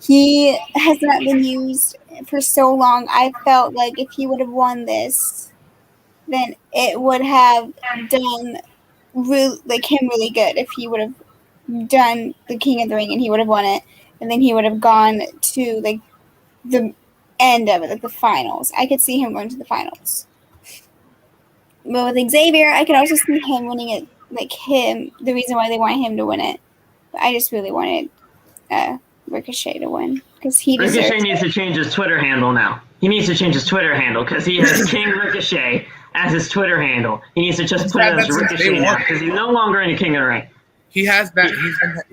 he has not been used for so long. I felt like if he would have won this, then it would have done him really good. If he would have done the King of the Ring and he would have won it, and then he would have gone to like the end of it, like the finals. I could see him going to the finals. But with Xavier, I could also see him winning it, like him, the reason why they want him to win it. But I just really wanted Ricochet to win because he deserves Ricochet needs to change his Twitter handle now. He needs to change his Twitter handle because he has King Ricochet as his Twitter handle. He needs to just put it as Ricochet now because he's no longer in the King of the Ring. He has that. I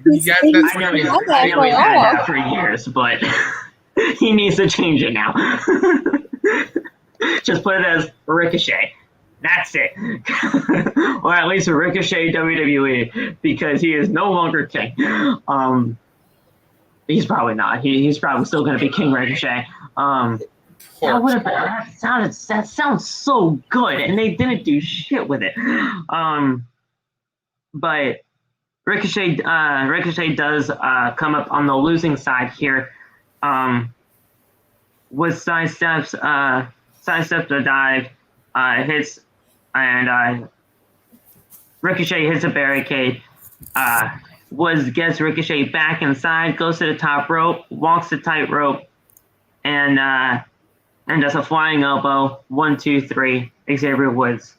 know he's had that for years, but he needs to change it now. Just put it as Ricochet. That's it. Or at least Ricochet WWE, because he is no longer king. He's probably not. He's probably still going to be King Ricochet. That sounds so good, and they didn't do shit with it. But Ricochet does come up on the losing side here. With sidesteps the dive, hits. And Ricochet hits a barricade. Woods gets Ricochet back inside, goes to the top rope, walks the tightrope, and does a flying elbow. 1, 2, 3. Xavier Woods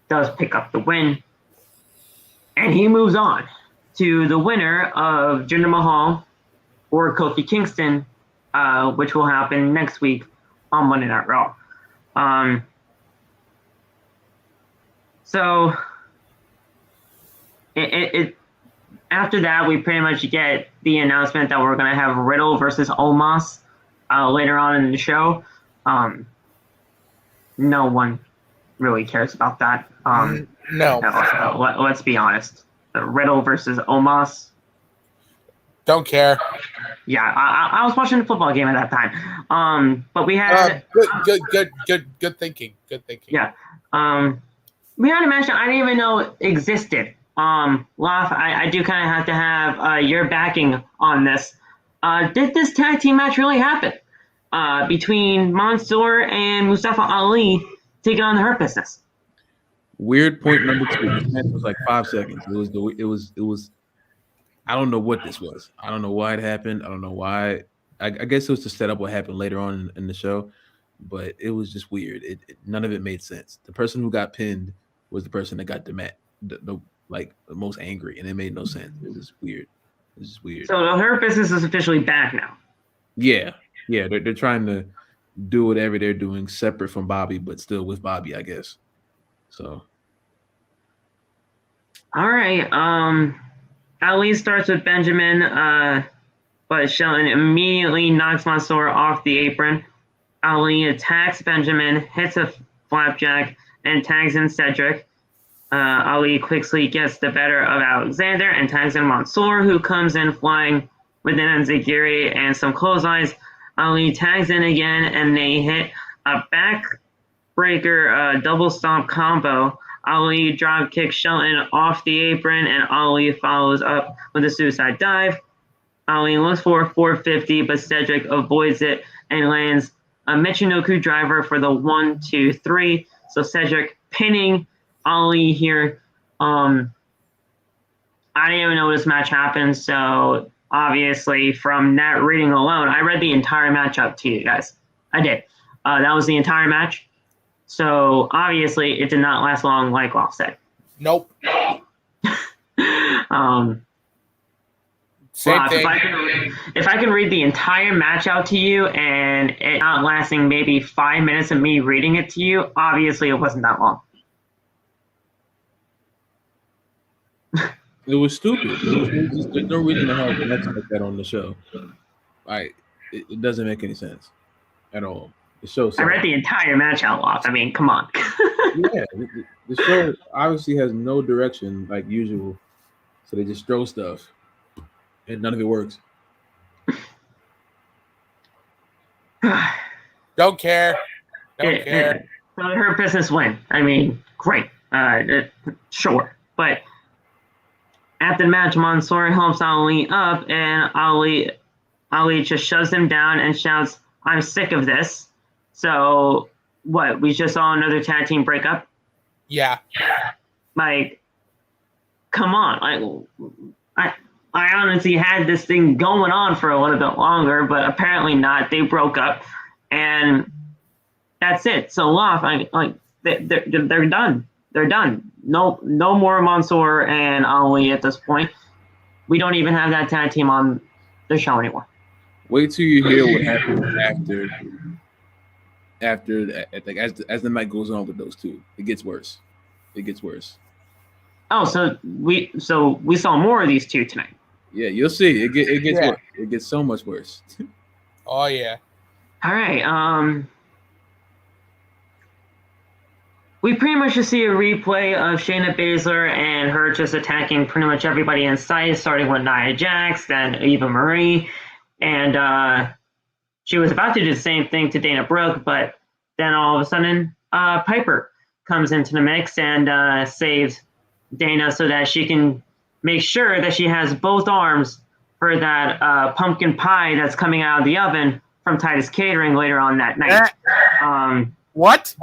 does pick up the win. And he moves on to the winner of Jinder Mahal or Kofi Kingston, which will happen next week on Monday Night Raw. So it after that, we pretty much get the announcement that we're going to have Riddle versus Omos later on in the show. No one really cares about that. No. Let's be honest. Riddle versus Omos. Don't care. Yeah, I was watching the football game at that time. But we had good thinking. Good thinking. Yeah. We had a match that I didn't even know existed. Laf, I do kind of have to have your backing on this. Did this tag team match really happen? Between Mansoor and Mustafa Ali taking on the Hurt Business. Weird point number 2. This match was like 5 seconds. It was. I don't know what this was. I don't know why it happened. I don't know why. I guess it was to set up what happened later on in the show, but it was just weird. None of it made sense. The person who got pinned was the person that got the most angry, and it made no sense. It was weird. It was just weird. So the Hurt Business is officially back now. Yeah. They're trying to do whatever they're doing separate from Bobby, but still with Bobby, I guess. So. All right. Ali starts with Benjamin, but Shelton immediately knocks Mansoor off the apron. Ali attacks Benjamin, hits a flapjack, and tags in Cedric. Ali quickly gets the better of Alexander and tags in Mansoor, who comes in flying with an enziguri and some clotheslines. Ali tags in again, and they hit a backbreaker double stomp combo. Ali drop kicks Shelton off the apron, and Ali follows up with a suicide dive. Ali looks for a 450, but Cedric avoids it and lands a Michinoku driver for the 1, 2, 3. So Cedric pinning Ali here. I didn't even know this match happened. So obviously, from that reading alone, I read the entire match up to you guys. I did. That was the entire match. So obviously, it did not last long, like Loft said. Nope. Same Well, thing. if I can read the entire match out to you and it not lasting maybe 5 minutes of me reading it to you, obviously it wasn't that long. It was stupid. There's no reason to have matches like that on the show. It doesn't make any sense at all. The show. I read the entire match out, Loft. I mean, come on. Yeah, the show obviously has no direction like usual, so they just throw stuff, and none of it works. Don't care. Don't care. So her business win. I mean, great. Sure. But after the match, Mansoor helps Ali up, and Ali just shoves him down and shouts, "I'm sick of this." So what? We just saw another tag team breakup? Yeah. Like, come on. I honestly had this thing going on for a little bit longer, but apparently not. They broke up, and that's it. So Loft, they're done. They're done. No more Mansoor and Ali at this point. We don't even have that tag team on the show anymore. Wait till you hear what happens after like as the night goes on with those two. It gets worse. Oh, so we saw more of these two tonight. Yeah, you'll see. It gets worse. It gets so much worse. Oh yeah. All right. We pretty much just see a replay of Shayna Baszler and her just attacking pretty much everybody in sight, starting with Nia Jax, then Eva Marie, and she was about to do the same thing to Dana Brooke, but then all of a sudden, Piper comes into the mix and saves Dana so that she can make sure that she has both arms for that pumpkin pie that's coming out of the oven from Titus Catering later on that night. What?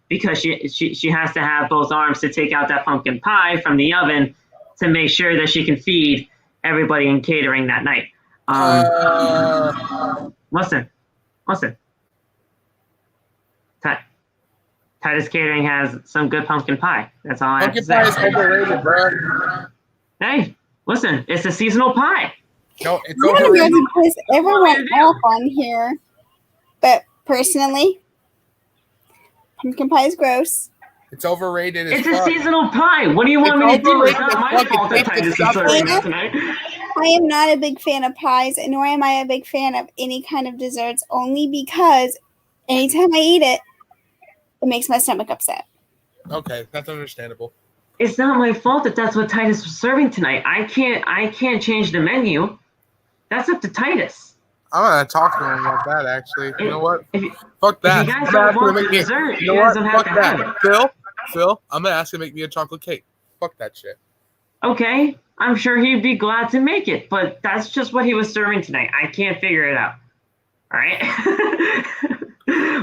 Because she has to have both arms to take out that pumpkin pie from the oven to make sure that she can feed everybody in catering that night. Listen. Titus Catering has some good pumpkin pie. That's all I have to say. Pumpkin pie is overrated, bro. Hey, listen, it's a seasonal pie. No, it's I don't know overrated. if this ever went off on here, but personally, pumpkin pie is gross. It's overrated as It's a fuck. seasonal pie. What do you want me to do? It's not my Fucking fault that take Titus this is serving stuff it tonight. I am not a big fan of pies, nor am I a big fan of any kind of desserts, only because anytime I eat it, it makes my stomach upset. Okay, that's understandable. It's not my fault that that's what Titus was serving tonight. I can't change the menu. That's up to Titus. I'm gonna talk to him about that. Actually, you know what? Fuck that. If you guys I'm don't gonna want make the me- dessert, you you know guys what? don't have Fuck to have that. it. Phil, I'm gonna ask him to make me a chocolate cake. Fuck that shit. Okay, I'm sure he'd be glad to make it, but that's just what he was serving tonight. I can't figure it out. All right.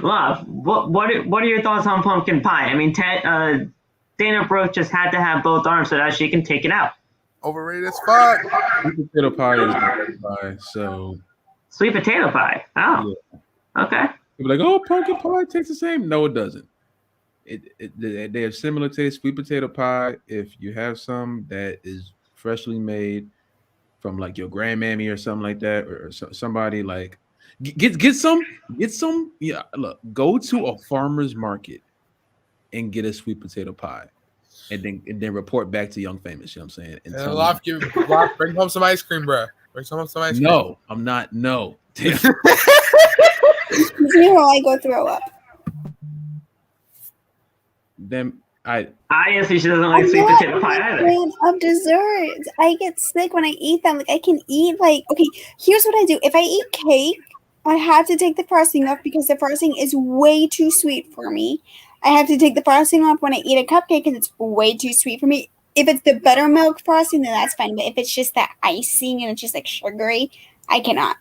Love, what are your thoughts on pumpkin pie? I mean, Dana Brooke just had to have both arms so that she can take it out. Overrated as fuck. Sweet potato pie is the pie, so Sweet potato pie. Oh, okay. people are like, oh, pumpkin pie tastes the same. No, it doesn't. They have similar taste. Sweet potato pie, if you have some that is freshly made from like your grandmammy or something like that, or somebody like get some. Yeah, look, go to a farmer's market and get a sweet potato pie, and then report back to Young Famous. You know what I'm saying? And tell Bring home some ice cream, bro. Bring home some ice cream. no, I'm not. No. Excuse me while I go throw up. Then Obviously, she doesn't like I'm sweet not potato pie a either. fan of desserts. I get sick when I eat them. Like I can eat okay, here's what I do. If I eat cake, I have to take the frosting off because the frosting is way too sweet for me. I have to take the frosting off when I eat a cupcake because it's way too sweet for me. If it's the buttermilk frosting, then that's fine. But if it's just that icing and it's just like sugary, I cannot.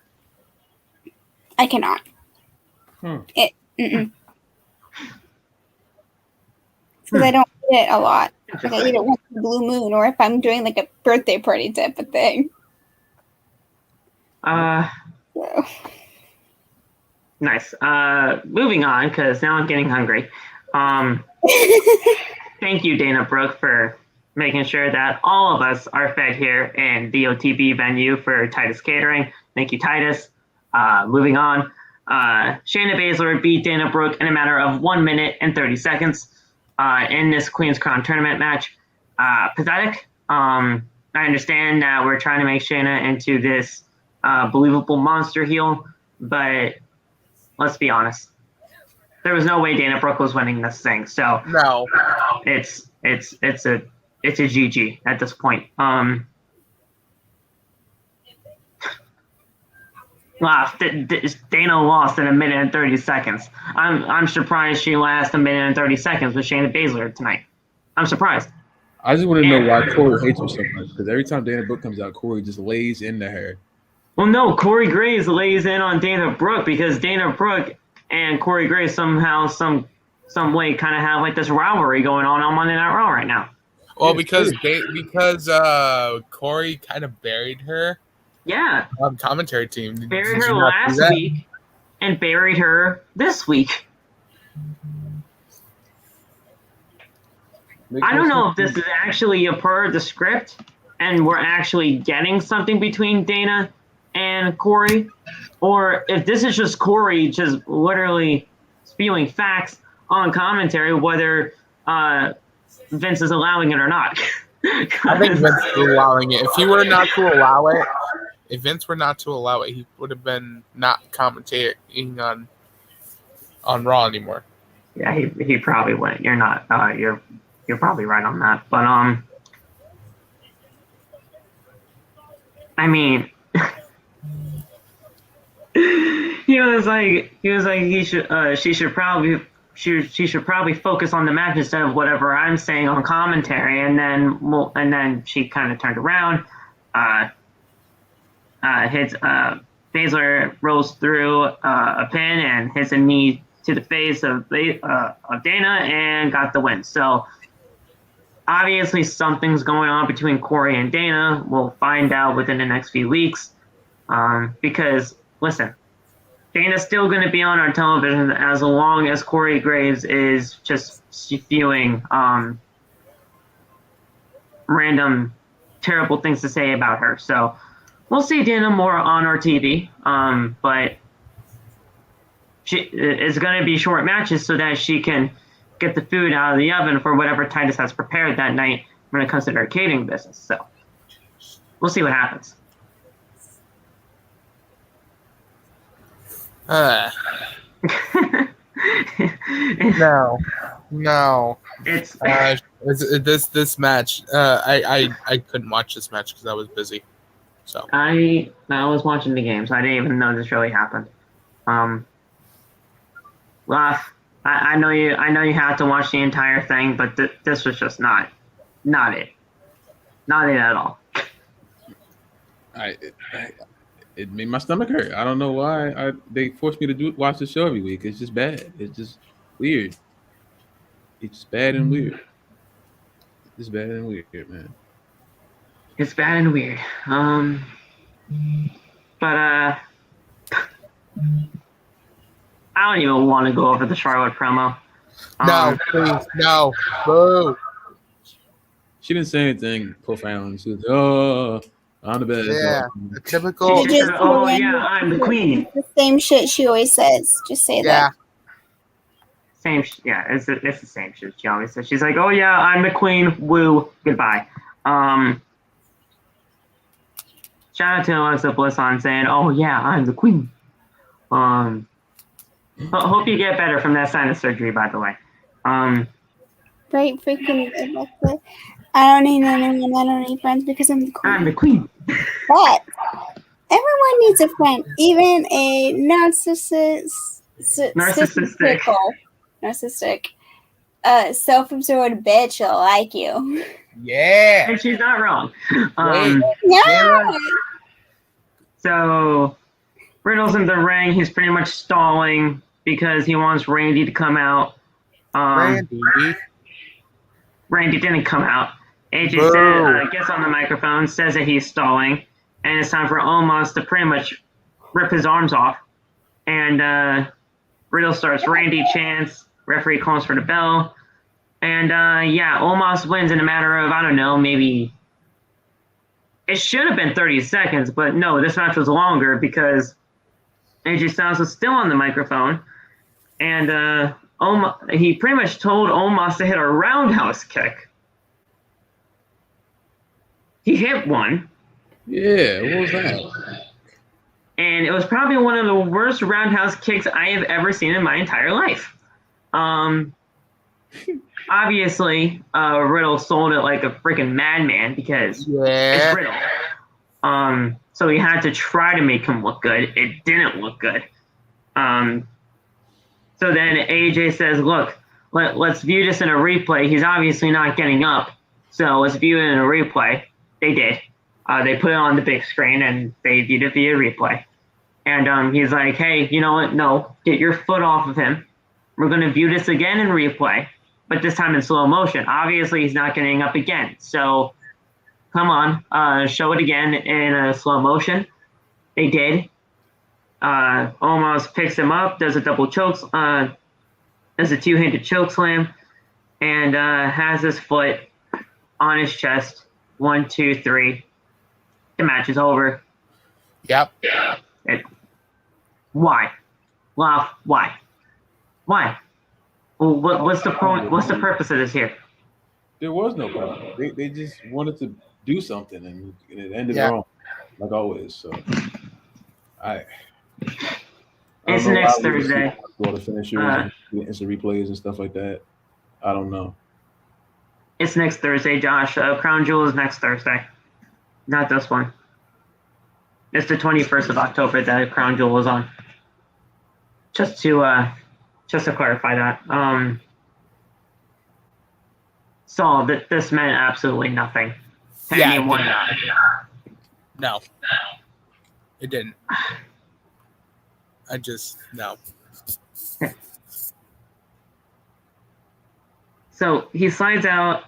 Because I don't eat it a lot. Like I eat it once in a blue moon, or if I'm doing like a birthday party type of thing. So. Nice. Moving on, because now I'm getting hungry. Thank you, Dana Brooke, for making sure that all of us are fed here in the OTB venue for Titus Catering. Thank you, Titus. Moving on. Shayna Baszler beat Dana Brooke in a matter of 1 minute and 30 seconds in this Queen's Crown tournament match. Pathetic. I understand that we're trying to make Shayna into this believable monster heel, but let's be honest. There was no way Dana Brooke was winning this thing. So No. it's a GG at this point. Dana lost in 1 minute and 30 seconds. I'm surprised she lasted 1 minute and 30 seconds with Shayna Baszler tonight. I'm surprised. I just want to know why Corey hates her so much, because every time Dana Brooke comes out, Corey just lays into her. Well, no, Corey Graves lays in on Dana Brooke because Dana Brooke and Corey Graves somehow, some way, kind of have like this rivalry going on Monday Night Raw right now. Well, because Corey kind of buried her. Yeah. On commentary team. Buried her last week and buried her this week. I don't know if this is actually a part of the script and we're actually getting something between Dana and Corey, or if this is just Corey just literally spewing facts on commentary, whether Vince is allowing it or not. I think Vince is allowing it. If he were not to allow it, if Vince were not to allow it, he would have been not commentating on Raw anymore. Yeah, he probably wouldn't. You're not. You're probably right on that. But I mean, he should probably focus on the match instead of whatever I'm saying on commentary. And then she kind of turned around. Baszler rolls through a pin and hits a knee to the face of Dana and got the win. So obviously something's going on between Corey and Dana. We'll find out within the next few weeks. Because listen, Dana's still going to be on our television as long as Corey Graves is just spewing random terrible things to say about her. So we'll see Dana more on our TV, but it's going to be short matches so that she can get the food out of the oven for whatever Titus has prepared that night when it comes to their catering business. So we'll see what happens. No. It's this match. I couldn't watch this match because I was busy. So I was watching the game, so I didn't even know this really happened. Well, I know you have to watch the entire thing, but this was just not it at all. It made my stomach hurt. I don't know why they forced me to watch the show every week. It's just bad. It's just weird. It's bad and weird. It's bad and weird, man. It's bad and weird. But I don't even want to go over the Charlotte promo. No, please, no, boo. She didn't say anything profound. She was like, "Oh, I'm the best." Yeah, the typical. I'm the queen. The same shit she always says. Just say that. It's the same shit she always says. She's like, "Oh yeah, I'm the queen. Woo, goodbye." Shout out to Alexa Bliss on saying, "Oh yeah, I'm the queen." Hope you get better from that sinus surgery, by the way. Right, freaking Alexa. I don't need anyone. I don't need friends because I'm the queen. I'm the queen. But everyone needs a friend, even a narcissistic, self-absorbed bitch will like you. Yeah, and she's not wrong. Yeah. So Riddle's in the ring. He's pretty much stalling because he wants Randy to come out. Randy. Randy didn't come out. AJ gets on the microphone, says that he's stalling, and it's time for Omos to pretty much rip his arms off. And Riddle starts Randy chants. Referee calls for the bell. And Omos wins in a matter of, I don't know, maybe it should have been 30 seconds, but no, this match was longer because AJ Styles was still on the microphone. And he pretty much told Omos to hit a roundhouse kick. He hit one. Yeah, what was that? And it was probably one of the worst roundhouse kicks I have ever seen in my entire life. Obviously, Riddle sold it like a freaking madman because it's Riddle. So he had to try to make him look good. It didn't look good. So then AJ says, look, let's view this in a replay. He's obviously not getting up. So let's view it in a replay. They did. They put it on the big screen and they viewed it via replay. And he's like, hey, you know what? No, get your foot off of him. We're going to view this again in replay, but this time in slow motion. Obviously, he's not getting up again. So come on, show it again in a slow motion. They did. Omos picks him up, does a double choke, does a two-handed choke slam, and has his foot on his chest. 1, 2, 3. The match is over. Yep. Why? Why? Why? Well, what's the point? What's the purpose of this here? There was no point. They just wanted to do something, and it ended wrong, like always. So, it's next Thursday. Go to finishers, instant replays, and stuff like that. I don't know. It's next Thursday, Josh. Crown Jewel is next Thursday, not this one. It's the 21st of October that Crown Jewel is on. Just to clarify that. So this meant absolutely nothing to anyone. No, it didn't. No. So he slides out.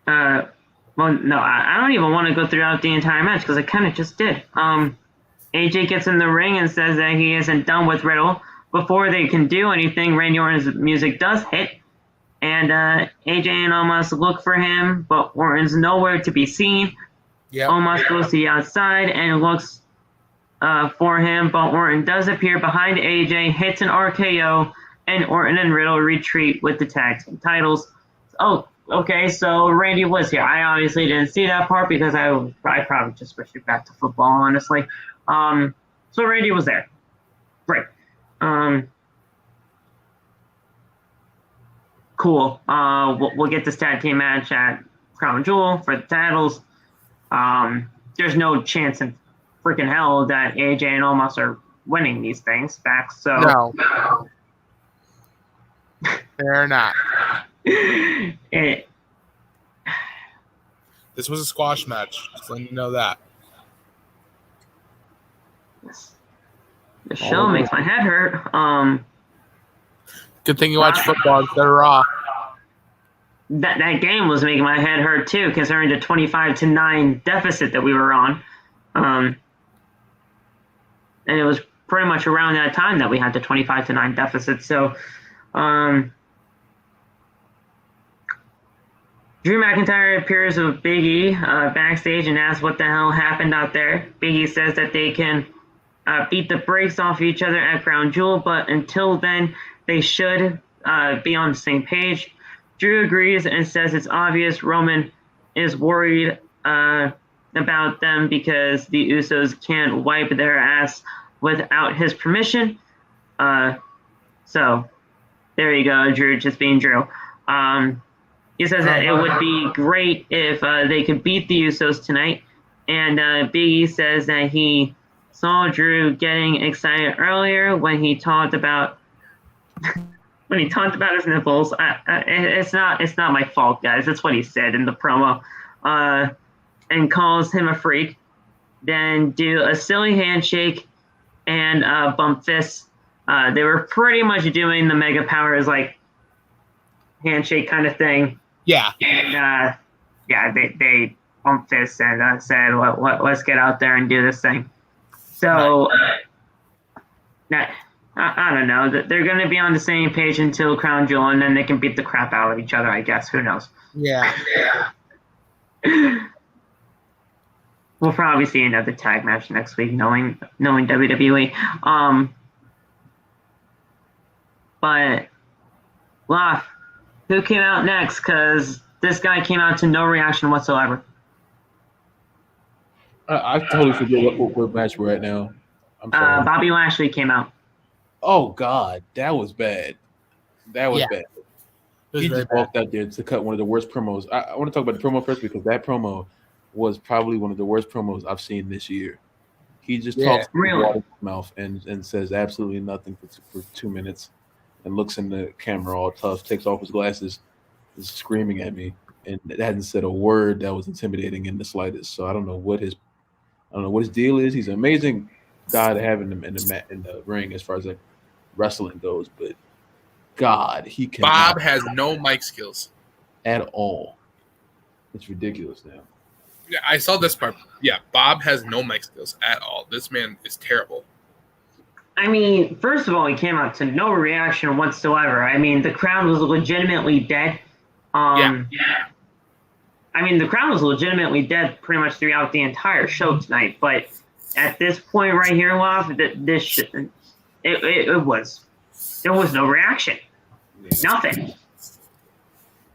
I don't even want to go throughout the entire match because I kind of just did. AJ gets in the ring and says that he isn't done with Riddle. Before they can do anything, Randy Orton's music does hit. And AJ and Omos look for him, but Orton's nowhere to be seen. Yep. Omos goes to the outside and looks for him, but Orton does appear behind AJ, hits an RKO, and Orton and Riddle retreat with the tag team titles. Oh, okay, so Randy was here. I obviously didn't see that part because I probably just switched it back to football, honestly. So Randy was there. Great. Cool. We'll get this tag team match at Crown Jewel for the titles. There's no chance in freaking hell that AJ and Omos are winning these things back. So no. They're not. This was a squash match. Just letting you know that. The show makes my head hurt. Good thing you watch football instead of Raw. That game was making my head hurt too, considering the 25-9 deficit that we were on. And it was pretty much around that time that we had the 25-9 deficit. So, Drew McIntyre appears with Big E backstage and asks what the hell happened out there. Big E says that they can beat the brakes off each other at Crown Jewel, but until then, they should be on the same page. Drew agrees and says it's obvious Roman is worried about them because the Usos can't wipe their ass without his permission. So there you go, Drew just being Drew. He says that it would be great if they could beat the Usos tonight. And Big E says that he saw Drew getting excited earlier when he talked about his nipples. It's not my fault, guys. That's what he said in the promo. And calls him a freak. Then do a silly handshake and bump fists. They were pretty much doing the Mega Powers like handshake kind of thing. Yeah. And they pumped fists and said, let's get out there and do this thing. So, I don't know. They're going to be on the same page until Crown Jewel, and then they can beat the crap out of each other, I guess. Who knows? Yeah. We'll probably see another tag match next week, knowing WWE. But, Loff, who came out next? Because this guy came out to no reaction whatsoever. I totally forget what match we're at now. I'm sorry. Bobby Lashley came out. Oh God, that was bad. That was bad. He just walked out there to cut one of the worst promos. I want to talk about the promo first because that promo was probably one of the worst promos I've seen this year. He just talks really out of his mouth and says absolutely nothing for 2 minutes and looks in the camera all tough, takes off his glasses, is screaming at me, and hadn't said a word that was intimidating in the slightest. So I don't know what his deal is. He's an amazing guy to have in the ring as far as like wrestling goes, but God, he can. Bob has no mic skills at all. It's ridiculous now. Yeah, I saw this part. Yeah, Bob has no mic skills at all. This man is terrible. I mean, first of all, he came out to no reaction whatsoever. I mean, the crowd was legitimately dead. I mean, the crowd was legitimately dead pretty much throughout the entire show tonight. But at this point right here, Loff, there was no reaction. Nothing.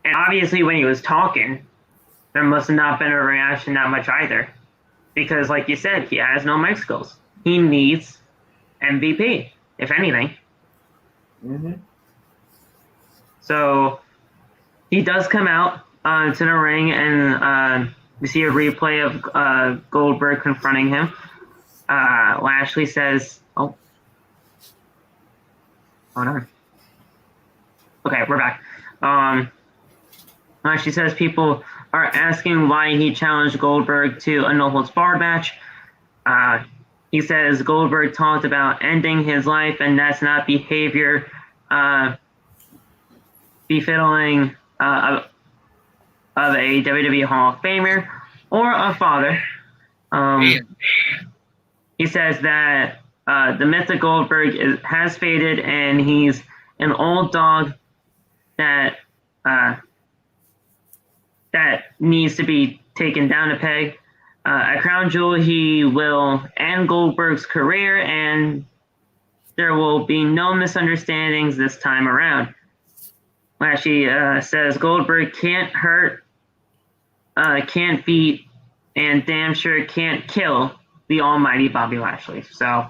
And obviously when he was talking, there must have not been a reaction that much either. Because like you said, he has no mic skills. He needs MVP, if anything. Mm-hmm. So he does come out to the ring, and we see a replay of Goldberg confronting him. Lashley says, hold on. Okay, we're back. She says people are asking why he challenged Goldberg to a no-holds-barred match. He says Goldberg talked about ending his life, and that's not behavior befitting of a WWE Hall of Famer or a father. He says that the myth of Goldberg has faded, and he's an old dog that needs to be taken down a peg. At Crown Jewel, he will end Goldberg's career, and there will be no misunderstandings this time around. Lashley says Goldberg can't hurt, can't beat, and damn sure can't kill the almighty Bobby Lashley. So,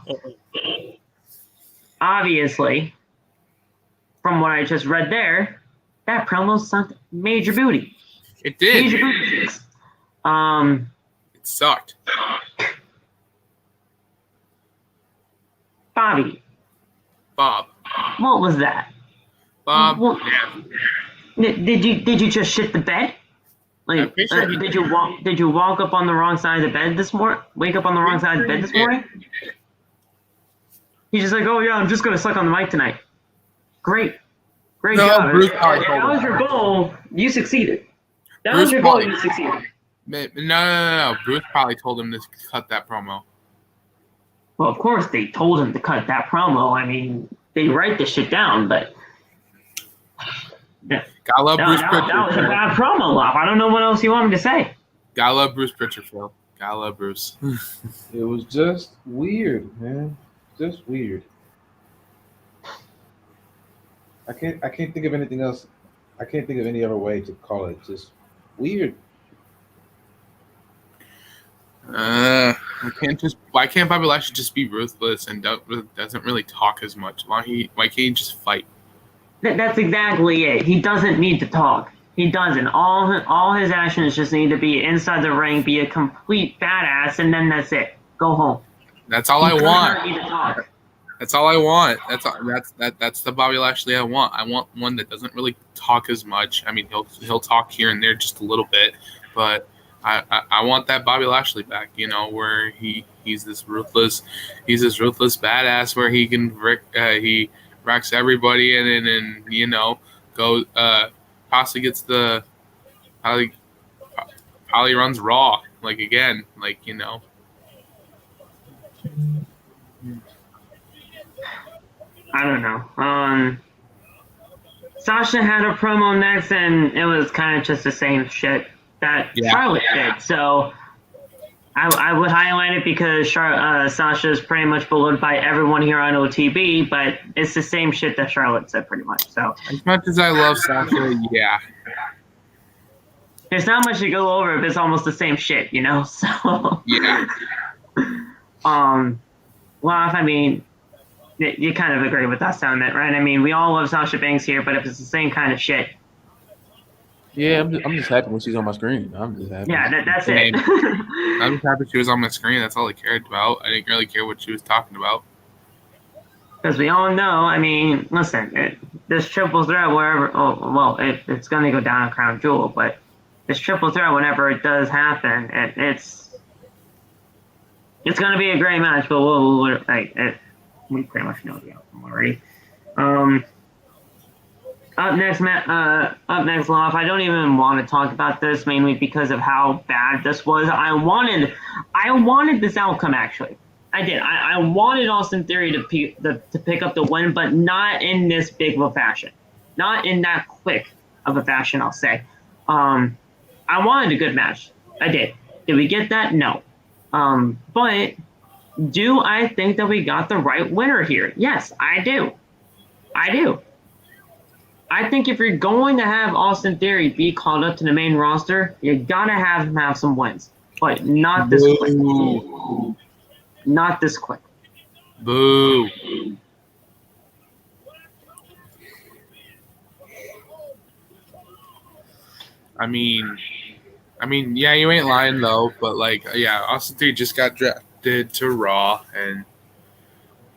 obviously, from what I just read there, that promo sucked major booty. It did. Major booty. It sucked. Bob. What was that? Bob. Did you just shit the bed? Like, sure did you walk up on the wrong side of the bed this morning? Wake up on the wrong side of the bed this morning? He's just like, oh yeah, I'm just gonna suck on the mic tonight. Great job. Bruce If that was your goal, you succeeded. You succeeded. No. Bruce probably told him to cut that promo. Well, of course they told him to cut that promo. I mean, they write this shit down, but Gotta love Bruce Pritchard. That was a bad promo, Lop. I don't know what else you want me to say. Gotta love Bruce Pritchard, Phil. Gotta love Bruce. It was just weird, man. Just weird. I can't think of anything else. I can't think of any other way to call it. Just weird. Why can't Bobby Lashley just be ruthless and doesn't really talk as much? Why can't he just fight? That's exactly it. He doesn't need to talk. He doesn't. All his actions just need to be inside the ring, be a complete badass, and then that's it. Go home. That's all I want. Need to talk. That's all I want. That's the Bobby Lashley I want. I want one that doesn't really talk as much. I mean, he'll talk here and there just a little bit, but I want that Bobby Lashley back. You know, where he's this ruthless badass where he can wrecks everybody and you know goes possibly gets the Probably runs Raw, like, again, like, you know. I don't know. Sasha had a promo next, and it was kind of just the same shit that Charlotte did. So I would highlight it because Sasha is pretty much beloved by everyone here on OTB, but it's the same shit that Charlotte said pretty much. So as much as I love Sasha, yeah. There's not much to go over if it's almost the same shit, you know? So yeah. Well, I mean, you kind of agree with that sentiment, right? I mean, we all love Sasha Banks here, but if it's the same kind of shit. Yeah, I'm just happy when she's on my screen. I'm just happy. Yeah, that's it. I'm just happy she was on my screen. That's all I cared about. I didn't really care what she was talking about. Because we all know, I mean, listen, this triple threat, it's going to go down on Crown Jewel, but this triple threat, whenever it does happen, it's going to be a great match, but we pretty much know the outcome already. Up next, Loft. I don't even want to talk about this mainly because of how bad this was. I wanted this outcome actually. I did. I wanted Austin Theory to pick up the win, but not in this big of a fashion, not in that quick of a fashion. I'll say. I wanted a good match. I did. Did we get that? No. But do I think that we got the right winner here? Yes, I do. I think if you're going to have Austin Theory be called up to the main roster, you gotta have him have some wins, but not this quick. Not this quick. Boo. I mean, yeah, you ain't lying though, but Austin Theory just got drafted to Raw,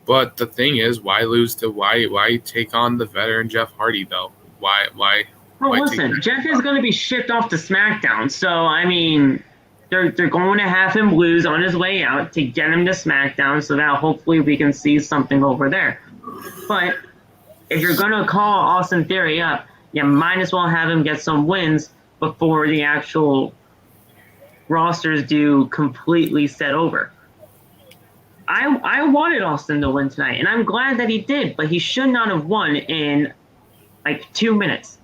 but the thing is, why take on the veteran Jeff Hardy though? Why? Well, listen, Jeff is going to be shipped off to SmackDown, so I mean, they're going to have him lose on his way out to get him to SmackDown, so that hopefully we can see something over there. But if you're going to call Austin Theory up, you might as well have him get some wins before the actual rosters do completely set over. I wanted Austin to win tonight, and I'm glad that he did, but he should not have won in like 2 minutes.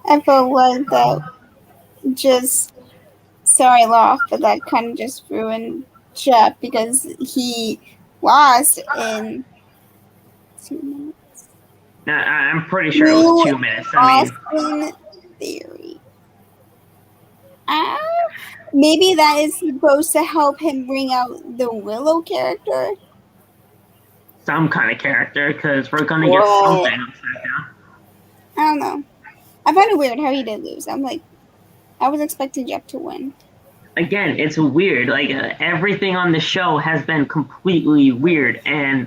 I felt like that sorry, Loft, but that kind of just ruined Jeff because he lost in 2 minutes. I'm pretty sure it was 2 minutes. Austin Theory. Maybe that is supposed to help him bring out the Willow character. Some kind of character, because we're going to get something on SmackDown. I don't know. I find it weird how he did lose. I'm like, I was expecting Jeff to win. Again, it's weird. Like, everything on the show has been completely weird. And,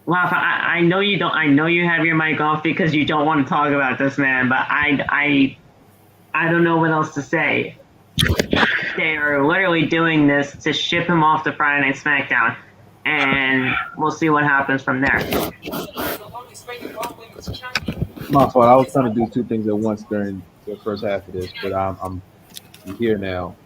Rafa, I know you don't. I know you have your mic off because you don't want to talk about this, man. But I don't know what else to say. They are literally doing this to ship him off to Friday Night SmackDown, and we'll see what happens from there. My fault. I was trying to do two things at once during the first half of this, but I'm here now.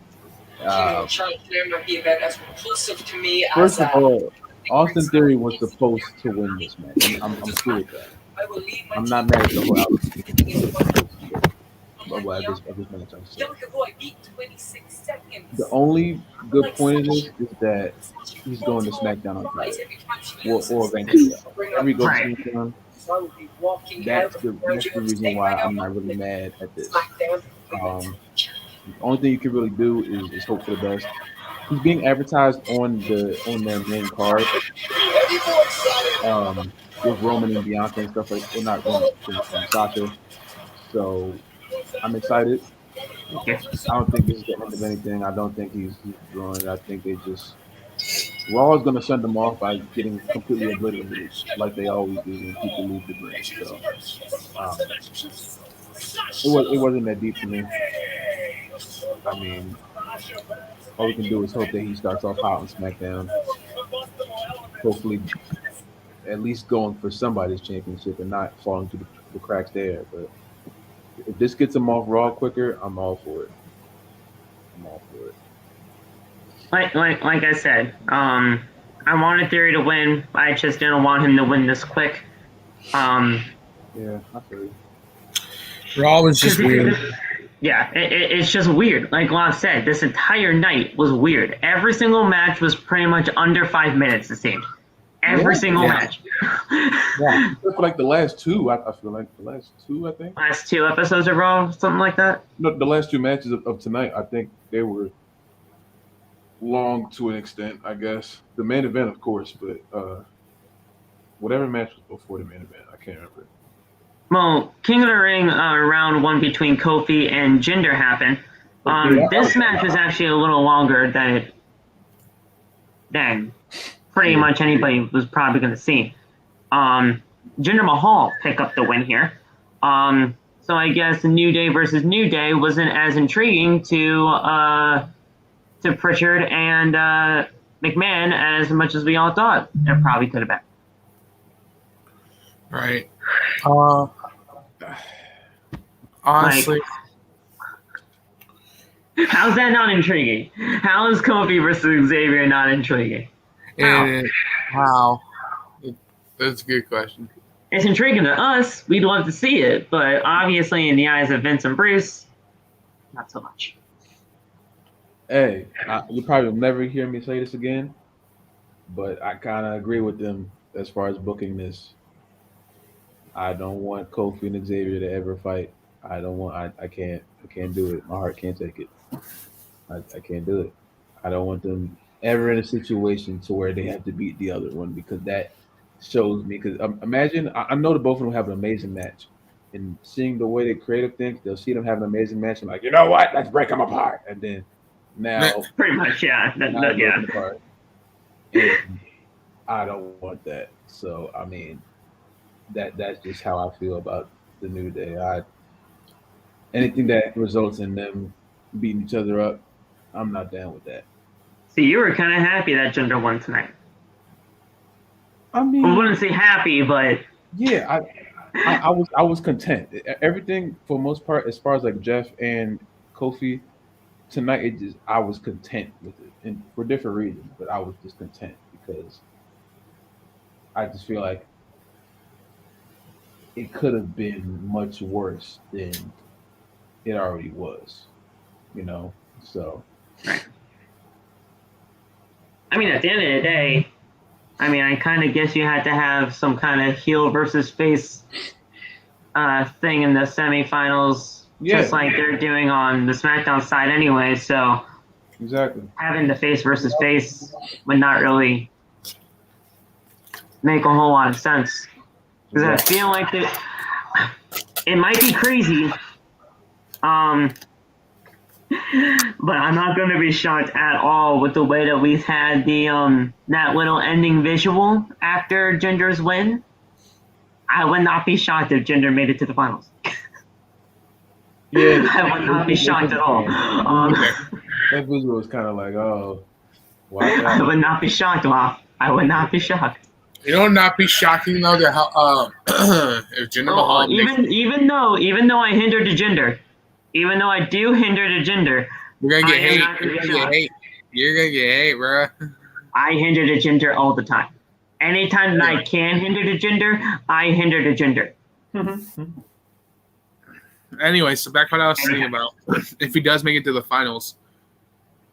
First of all, Austin Theory was supposed to win this match. I'm cool with that. I'm not mad at the whole outcome. The only good point of this is that he's going to SmackDown on Friday, or eventually. Every go to SmackDown. That's the reason why I'm not really mad at this. The only thing you can really do is hope for the best. He's being advertised on their main card, with Roman and Bianca and stuff like. Well, not Roman, Sasha. So I'm excited. I don't think this is the end of anything. I don't think he's ruined. I think they just Raw is going to send them off by getting completely obliterated, like they always do when people leave the brand. So it wasn't that deep for me. I mean, all we can do is hope that he starts off hot on SmackDown. Hopefully, at least going for somebody's championship and not falling through the cracks there. But if this gets them off Raw quicker, I'm all for it. Like I said, I wanted Theory to win. I just didn't want him to win this quick. Yeah, I feel you. Raw was just weird. Yeah, it's just weird. Like Lon said, this entire night was weird. Every single match was pretty much under 5 minutes, it seemed. Every single match. Yeah. For like the last two, I feel like the last two, I think. Last 2 episodes of Raw, something like that. No, the last 2 matches of tonight, I think they were long to an extent, I guess. The main event, of course, but whatever match was before the main event, I can't remember. Well, King of the Ring round 1 between Kofi and Jinder happened. This match was actually a little longer than pretty much anybody was probably going to see. Jinder Mahal pick up the win here. So I guess New Day versus New Day wasn't as intriguing to Pritchard and McMahon as much as we all thought it probably could have been. Right. Honestly, how's that not intriguing? How is Kofi versus Xavier not intriguing? How? That's a good question. It's intriguing to us. We'd love to see it, but obviously in the eyes of Vince and Bruce, not so much. Hey, you probably will never hear me say this again, but I kind of agree with them as far as booking this. I don't want Kofi and Xavier to ever fight. I don't want. I can't do it. My heart can't take it. I can't do it. I don't want them ever in a situation to where they have to beat the other one, because that shows me. Because imagine, I know the both of them have an amazing match, and seeing the way they creative think, they'll see them have an amazing match and like, you know what? Let's break them apart. And then now, pretty much, yeah. Yeah. Apart. And I don't want that. So I mean, that's just how I feel about the New Day. Anything that results in them beating each other up, I'm not down with that. See, you were kind of happy that Jinder won tonight. I mean, I wouldn't say happy, but yeah, I was content. Everything for the most part, as far as like Jeff and Kofi tonight, I was content with it, and for different reasons. But I was just content because I just feel like it could have been much worse than it already was, you know. So, I mean, at the end of the day, I mean, I kind of guess you had to have some kind of heel versus face thing in the semifinals, just like they're doing on the SmackDown side anyway. So, exactly, having the face versus face would not really make a whole lot of sense. Because I feel like it might be crazy, but I'm not going to be shocked at all with the way that we've had the that little ending visual after Jinder's win. I would not be shocked if Jinder made it to the finals. Yeah, I would not be shocked at all. That visual was kind of like, oh, why? I would not be shocked, Wow. I would not be shocked. It would not be shocking though that if Jinder Mahal even though I hindered to Jinder, even though I do hinder to Jinder, you're gonna get hate. You're gonna get hate, bro. I hinder to Jinder all the time. Anytime that I can hinder to Jinder, I hinder to Jinder. Anyway, so back to what I was saying about if he does make it to the finals,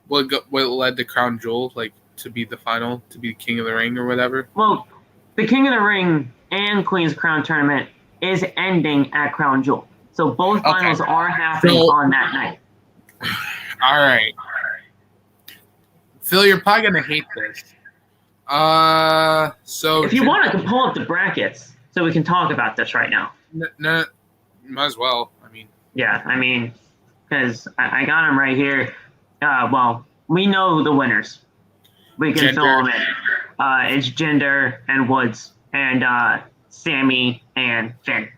what led the Crown Jewel to be the final, to be King of the Ring or whatever? Well, the King of the Ring and Queen's Crown tournament is ending at Crown Jewel. So both finals are happening on that night. All right. Phil, you're probably going to hate this. So if you want, I can pull up the brackets so we can talk about this right now. No, might as well. Yeah, because I got them right here. Well, we know the winners. We can fill them in. It's Jinder and Woods and Sammy and Finn.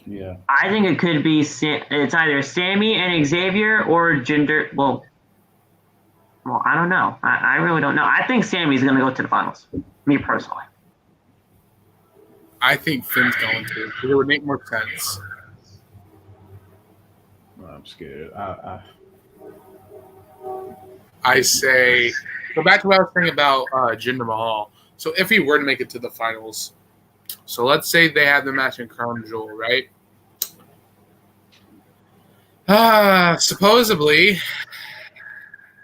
Yeah. I think it could be it's either Sammy and Xavier or Jinder. Well, I don't know. I really don't know. I think Sammy's going to go to the finals. Me personally. I think Finn's going to. It would make more sense. I'm scared. I say, go back to what I was saying about Jinder Mahal. So if he were to make it to the finals, so let's say they have the match in Crown Jewel, right? Supposedly,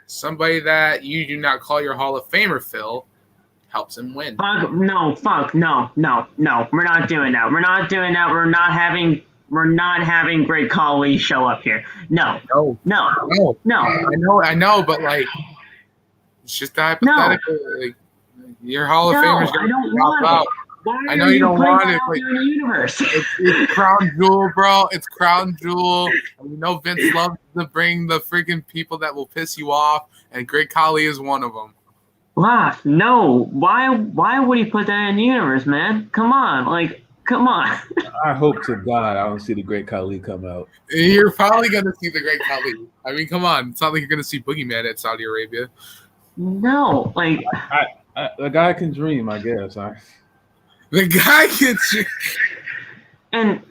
somebody that you do not call your Hall of Famer, Phil, helps him win. No. We're not doing that. We're not having Great Khali show up here. No. I know, but like, it's just hypothetical. Like, your Hall of Famer's going to drop out. I know you don't want it. Like, it's Crown Jewel, bro. It's Crown Jewel. And we know Vince loves to bring the freaking people that will piss you off, and Great Khali is one of them. Laugh. No. Why would he put that in the universe, man? Come on. I hope to God I don't see the Great Khali come out. You're probably going to see the Great Khali. I mean, come on. It's not like you're going to see Boogeyman at Saudi Arabia. No. Like, the guy can dream, I guess. The guy gets you. And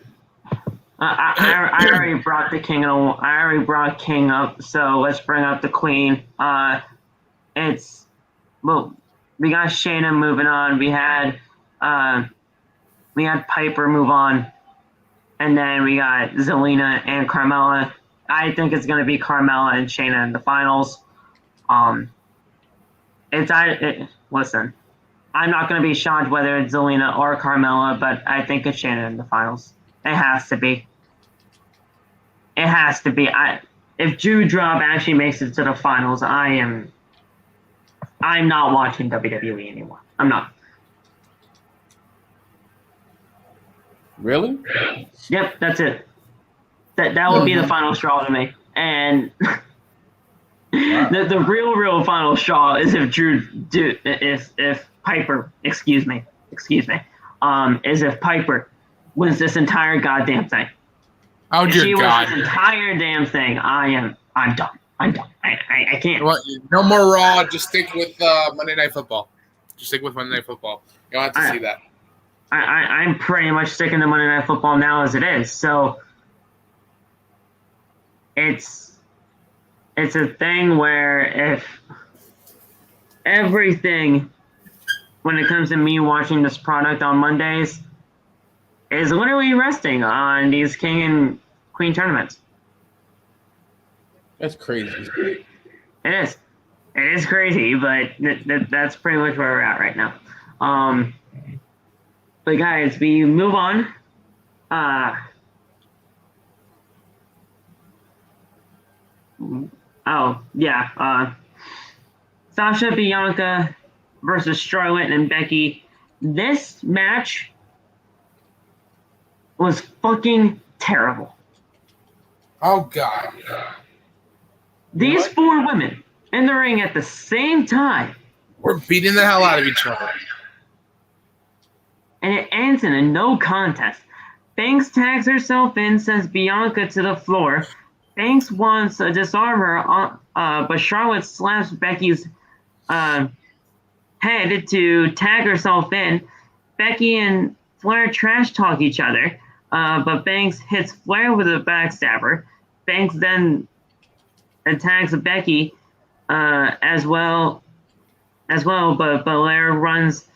I already brought the king. I already brought King up. So let's bring up the queen. We got Shayna moving on. We had Piper move on, and then we got Zelina and Carmella. I think it's going to be Carmella and Shayna in the finals. Listen. I'm not going to be shocked whether it's Zelina or Carmella, but I think it's Shayna in the finals. It has to be. If Drew Drop actually makes it to the finals, I'm not watching WWE anymore. I'm not. Really? Yep, that's it. That would be the final straw to me. And the real final straw is if Piper, excuse me, is if Piper wins this entire goddamn thing. Oh, if dear she God. wins this entire damn thing, I'm done. I can't. No more Raw. Just stick with Monday Night Football. You don't have to see that. I'm pretty much sticking to Monday Night Football now as it is. So it's a thing where if everything, when it comes to me watching this product on Mondays, is literally resting on these King and Queen tournaments. That's crazy. It is. It is crazy, but that's pretty much where we're at right now. But guys, we move on. Sasha, Bianca versus Charlotte and Becky. This match was fucking terrible. Oh, God. These four women in the ring at the same time. We're beating the hell out of each other. And it ends in a no contest. Banks tags herself in, sends Bianca to the floor. Banks wants to disarm her, but Charlotte slaps Becky's head to tag herself in. Becky and Flair trash talk each other, but Banks hits Flair with a backstabber. Banks then attacks Becky as well, but Baszler runs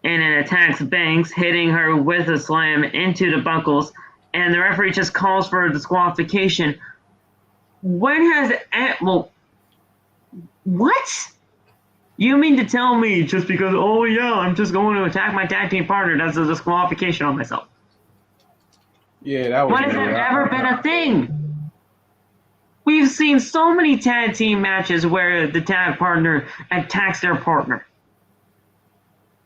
in and attacks Banks, hitting her with a slam into the buckles, and the referee just calls for a disqualification. What? You mean to tell me just because, I'm just going to attack my tag team partner, that's a disqualification on myself? Yeah, that was. When has that ever been a thing? We've seen so many tag team matches where the tag partner attacks their partner.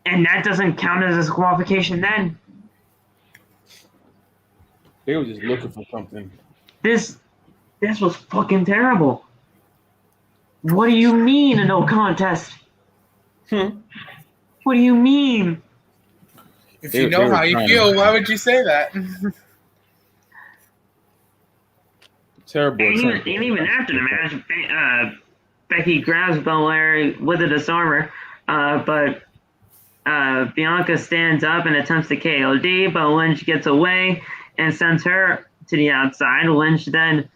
And that doesn't count as a disqualification then. They were just looking for something. This was fucking terrible. What do you mean a no contest? What do you mean? If you know how you feel, why would you say that? Terrible. And even after the match, Becky grabs Baszler with a disarmer, but Bianca stands up and attempts to KOD, but Lynch gets away and sends her to the outside. Lynch then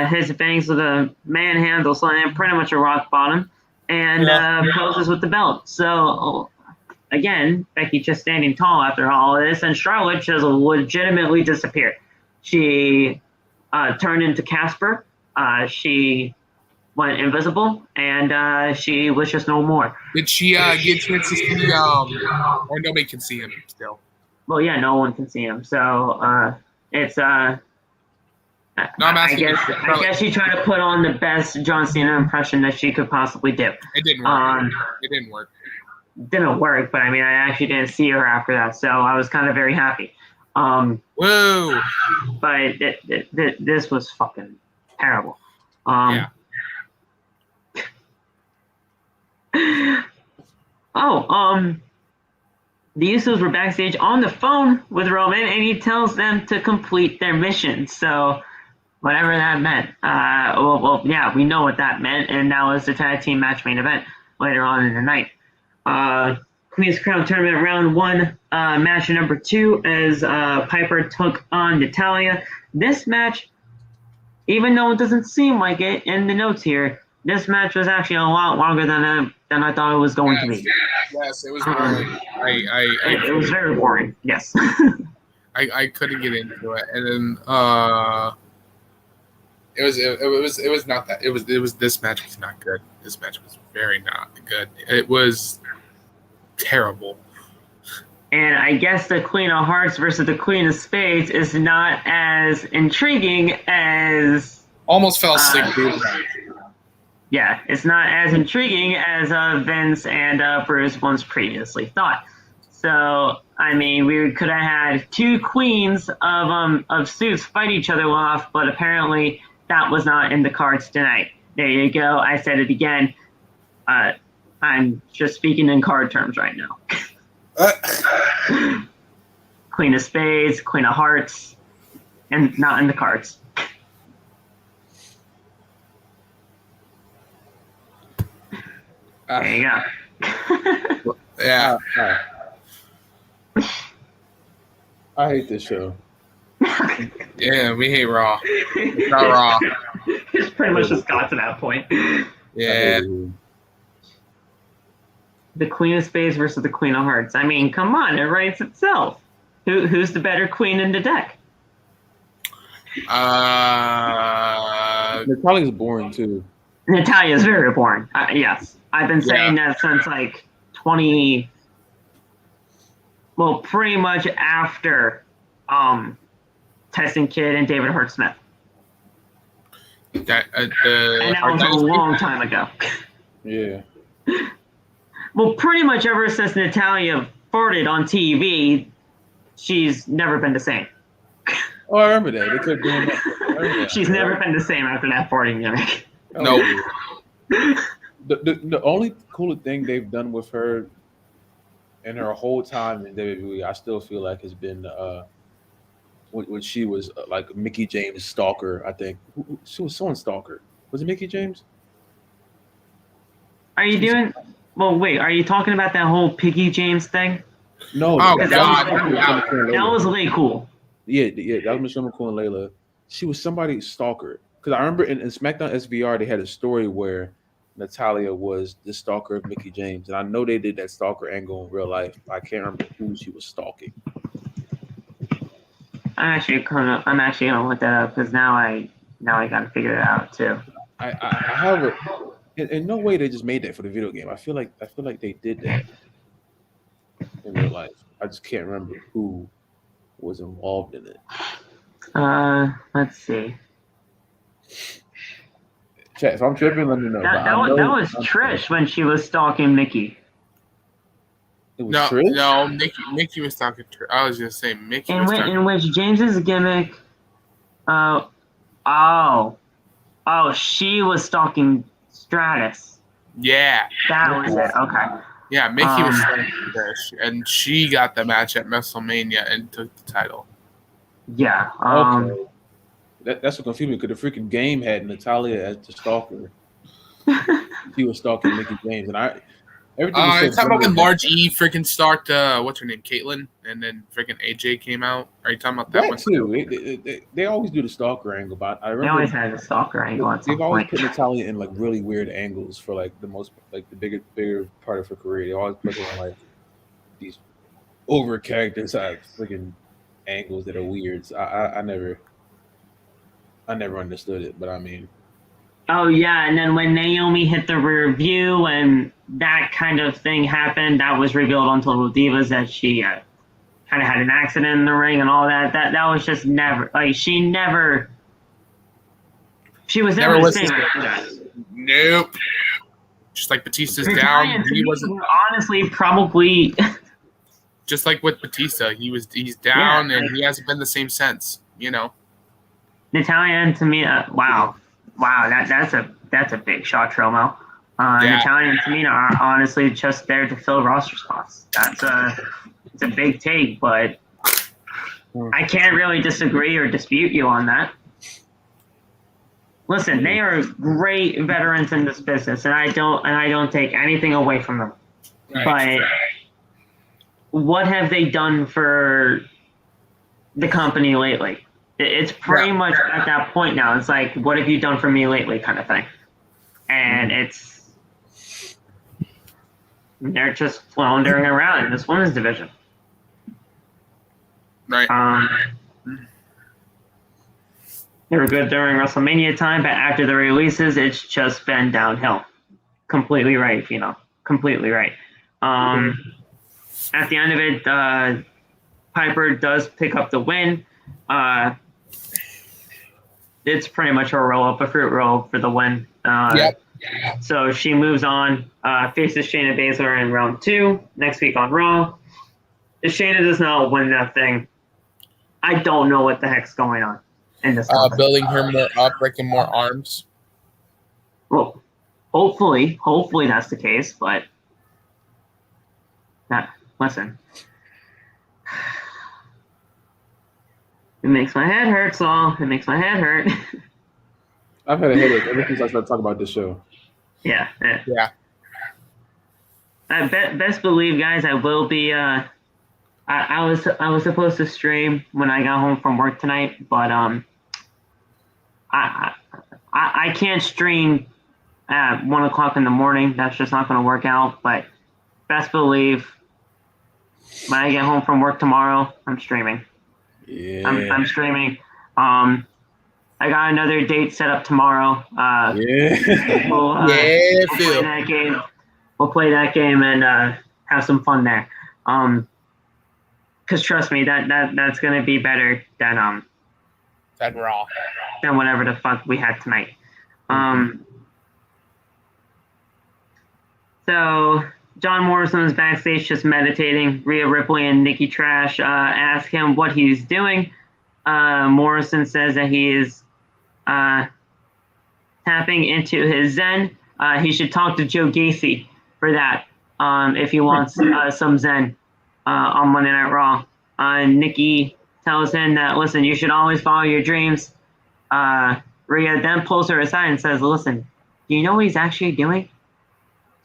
hits Banks with a manhandle slam, pretty much a rock bottom, and poses with the belt. So, again, Becky just standing tall after all of this, and Charlotte just legitimately disappeared. She turned into Casper. She went invisible, and she was just no more. Did she get a chance to see or nobody can see him still? Well, yeah, no one can see him. So it's No, I'm asking I guess she tried to put on the best John Cena impression that she could possibly do. It didn't work. It didn't work. Didn't work, but I mean, I actually didn't see her after that, so I was kind of very happy. Whoa! But this was fucking terrible. Yeah. The Usos were backstage on the phone with Roman, and he tells them to complete their mission. So, whatever that meant. Yeah, we know what that meant, and that was the tag team match main event later on in the night. Queen's Crown Tournament round 1, match number 2, as Piper took on Natalya. This match, even though it doesn't seem like it in the notes here, this match was actually a lot longer than I thought it was going to be. Yes, it was boring. It was very boring. Yes. I couldn't get into it, and then it was not that. It was this match was not good. This match was very not good. It was terrible. And I guess the Queen of Hearts versus the Queen of Spades is not as intriguing as. Almost fell asleep. Yeah, it's not as intriguing as Vince and Bruce once previously thought. So, I mean, we could have had 2 queens of suits fight each other off, but apparently that was not in the cards tonight. There you go. I said it again. I'm just speaking in card terms right now. Queen of Spades, Queen of Hearts, and not in the cards. There you go. Yeah. I hate this show. Yeah, we hate Raw. It's not Raw. It's pretty much just got to that point. Yeah. The Queen of Spades versus the Queen of Hearts. I mean, come on, it writes itself. Who's the better queen in the deck? Natalya's boring too. Natalya's very boring. Yes. I've been saying that since like 20. Well, pretty much after Tyson Kidd and David Hart Smith. And that was a long time ago. Yeah. Well, pretty much ever since Natalya farted on TV, she's never been the same. Oh, I remember that. They kept doing that. She's never been the same after that farting gimmick. No. The only cool thing they've done with her in her whole time in WWE, I still feel like has been when she was like Mickie James' stalker. I think she was someone's stalker. Was it Mickie James? Are you doing? Well, wait. Are you talking about that whole Piggy James thing? No. Oh, that was really cool. Yeah, that was Michelle McCool and Layla. She was somebody's stalker. Because I remember in SmackDown SVR, they had a story where Natalya was the stalker of Mickie James. And I know they did that stalker angle in real life. I can't remember who she was stalking. I'm actually gonna look that up because now I gotta figure it out too. I have it. In no way they just made that for the video game. I feel like they did that in real life. I just can't remember who was involved in it. Let's see. Chat, if I'm tripping, let me know. That was Trish when she was stalking Mickie. It was Trish? No, Mickie was talking to her. I was just saying Mickie was talking. In which James's gimmick, she was stalking Stratus. Yeah. That was it. Okay. Yeah, Mickie was talking to Trish, and she got the match at WrestleMania and took the title. Yeah. Okay. That's what confused me because the freaking game had Natalya as the stalker. She was stalking Mickie James, and Everything was It's so talking about when good. Large E freaking stalked, what's her name, Caitlyn, and then freaking AJ came out. Are you talking about that one? That too. They always do the stalker angle, but I They remember always had a stalker angle at some they've always point. put Natalia in like really weird angles for like the bigger part of her career. They always put her in like these over character side freaking angles that are weird. So I never understood it, but I mean, Oh yeah, and then when Naomi hit the rear view and that kind of thing happened, that was revealed on Total Divas that she kind of had an accident in the ring and all that. That was just never like she was never the same after that. Nope. Just like Batista's Natalia down, and he Tamina wasn't. were honestly probably Just like with Batista, he's down and he hasn't been the same since. You know. Natalia and Tamina. Wow, that's a big shot, Tromo. Natalia and Tamina are honestly just there to fill roster spots. It's a big take, but I can't really disagree or dispute you on that. Listen, they are great veterans in this business, and I don't take anything away from them. Right. But what have they done for the company lately? It's pretty much at that point now. It's like, what have you done for me lately, kind of thing. And they're just floundering around in this women's division. Right. They were good during WrestleMania time, but after the releases, it's just been downhill. Completely right, completely right. At the end of it, Piper does pick up the win. It's pretty much a fruit roll for the win. Yep. So she moves on, faces Shayna Baszler in round 2 next week on Raw. If Shayna does not win that thing, I don't know what the heck's going on in this company. Building her more up, breaking more arms. Well, hopefully that's the case, but listen. It makes my head hurt, Saul. It makes my head hurt. I've had a headache ever since I started talking about this show. Yeah. Yeah. Best believe, guys, I will be. I was supposed to stream when I got home from work tonight, but I can't stream at 1:00 in the morning. That's just not going to work out. But best believe, when I get home from work tomorrow, I'm streaming. Yeah. I'm streaming. I got another date set up tomorrow. We'll play that game. We'll play that game and have some fun there. Because trust me, that's gonna be better than Raw. Than whatever the fuck we had tonight. So John Morrison was backstage just meditating. Rhea Ripley and Nikki Trash ask him what he's doing. Morrison says that he is tapping into his Zen. He should talk to Joe Gacy for that if he wants some Zen on Monday Night Raw. Nikki tells him that, listen, you should always follow your dreams. Rhea then pulls her aside and says, listen, do you know what he's actually doing?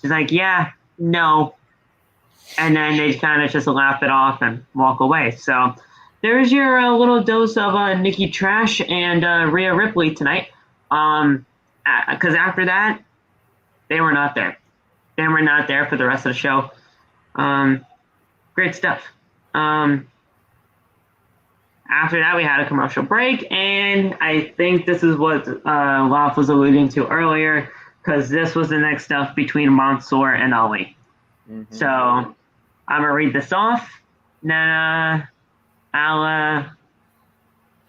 She's like, yeah, no. And then they kind of just laugh it off and walk away. So there's your little dose of Nikki Trash and Rhea Ripley tonight. Because after that, they were not there. They were not there for the rest of the show. Great stuff. After that, we had a commercial break, and I think this is what Laf was alluding to earlier, because this was the next stuff between Mansoor and Ali. Mm-hmm. So I'm going to read this off, then I'll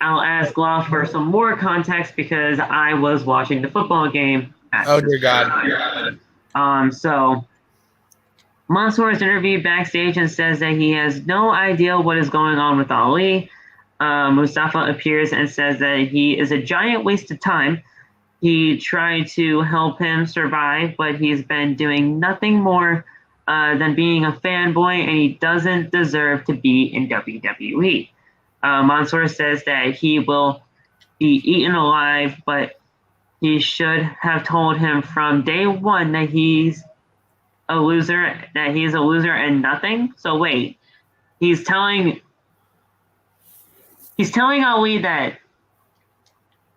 ask Laf for some more context, because I was watching the football game. Oh, dear God. So Mansoor is interviewed backstage and says that he has no idea what is going on with Ali. Mustafa appears and says that he is a giant waste of time. He tried to help him survive, but he's been doing nothing more than being a fanboy, and he doesn't deserve to be in WWE. Mansoor says that he will be eaten alive, but he should have told him from day one that he's a loser, that he's a loser and nothing. So wait, he's telling Ali that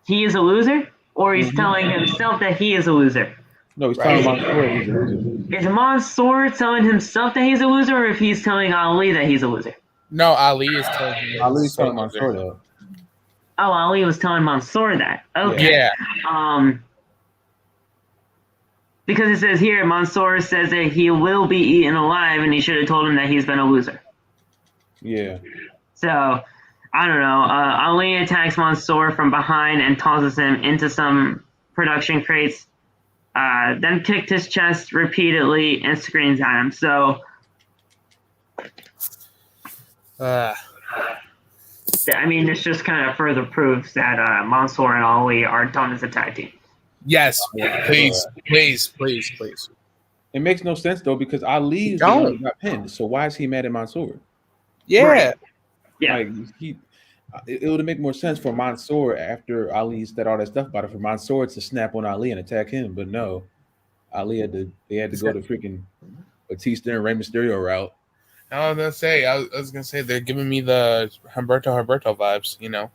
he is a loser, or he's telling himself that he is a loser? No, he's telling Mansoor he's a loser. Is Mansoor telling himself that he's a loser, or if he's telling Ali that he's a loser? No, Ali is telling him. Ali's telling Mansoor that. Oh, Ali was telling Mansoor that. Okay. Yeah. Because it says here, Mansoor says that he will be eaten alive, and he should have told him that he's been a loser. Yeah. So, I don't know. Ali attacks Mansoor from behind and tosses him into some production crates. Then kicked his chest repeatedly and screams at him. So, I mean, this just kind of further proves that Mansoor and Ali are done as a tag team. Yes, please. It makes no sense though because Ali's the one who got pinned. So why is he mad at Mansoor? Yeah. Right. Yeah. Like it would make more sense for Mansoor after Ali said all that stuff about it for Mansoor to snap on Ali and attack him, but no, Ali had to go to freaking Batista and Rey Mysterio route. I was gonna say they're giving me the Humberto vibes, you know.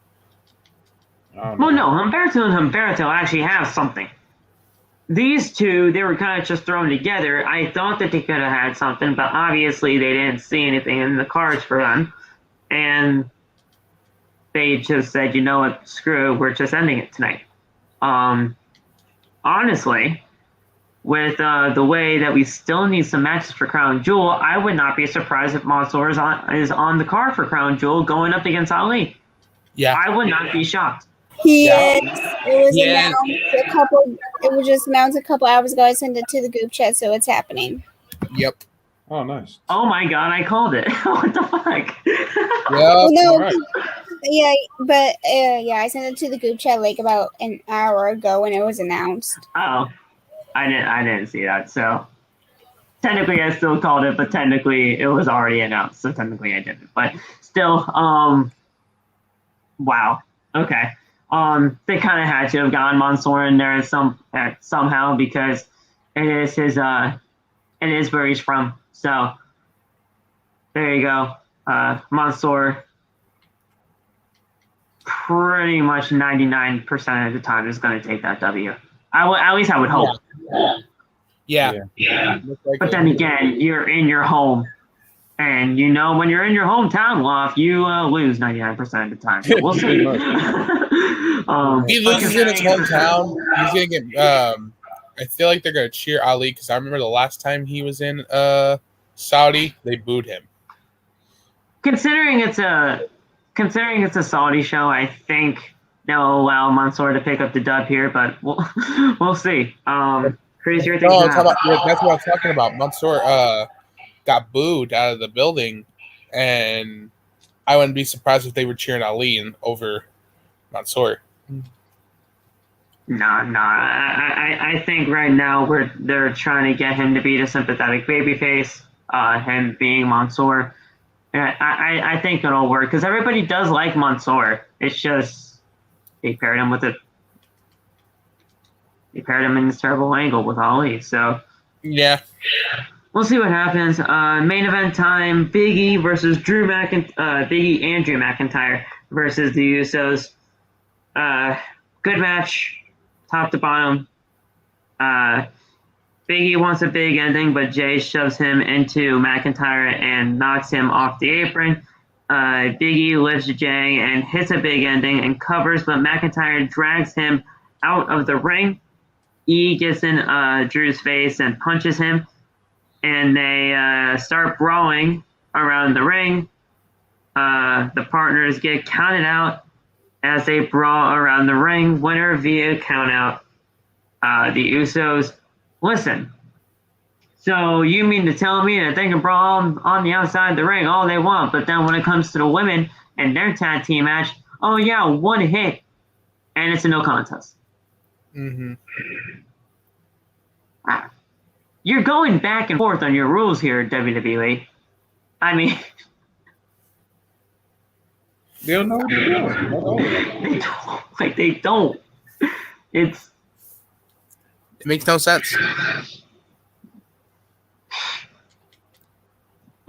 Well, no, Humberto and Humberto actually have something. These two, they were kind of just thrown together. I thought that they could have had something, but obviously they didn't see anything in the cards for them. And they just said, you know what, screw it, we're just ending it tonight. Honestly, with the way that we still need some matches for Crown Jewel, I would not be surprised if Mansoor is on the card for Crown Jewel going up against Ali. Yeah. I would not be shocked. He is. It was just announced a couple hours ago. I sent it to the group chat, so it's happening. Yep. Oh, nice. Oh my God, I called it. What the fuck? Yeah. No, right. yeah, but I sent it to the group chat like about an hour ago when it was announced. Oh, I didn't see that. So technically, I still called it, but technically, it was already announced. So technically, I didn't. But still, wow. Okay. They kind of had to have gotten Mansoor in there somehow because it is where he's from. So there you go. Mansoor pretty much 99% of the time is going to take that W. At least I would hope. Yeah. But then again, you're in your home. And you know, when you're in your hometown, Loft, you lose 99% of the time. So we'll see. He loses in his hometown. He's gonna get. I feel like they're gonna cheer Ali because I remember the last time he was in Saudi, they booed him. Considering it's a Saudi show, I think they'll allow Mansoor to pick up the dub here, but we'll see. Crazier things. That's what I'm talking about. Mansoor got booed out of the building, and I wouldn't be surprised if they were cheering Ali over Mansoor. No. I think right now they're trying to get him to be the sympathetic babyface. Him being Mansoor. I think it'll work because everybody does like Mansoor. It's just they paired him in this terrible angle with Ali. So yeah. We'll see what happens. Main event time: Big E versus Drew McIntyre. Big E and Drew McIntyre versus the Usos. Good match, top to bottom. Big E wants a big ending, but Jay shoves him into McIntyre and knocks him off the apron. Big E lifts Jay and hits a big ending and covers, but McIntyre drags him out of the ring. E gets in Drew's face and punches him. And they start brawling around the ring. The partners get counted out as they brawl around the ring. Winner via count out. The Usos. Listen. So you mean to tell me that they can brawl on the outside of the ring all they want, but then when it comes to the women and their tag team match, oh yeah, one hit, and it's a no contest. Mm-hmm. You're going back and forth on your rules here, WWE. I mean, they don't know what they're doing. They don't. It makes no sense.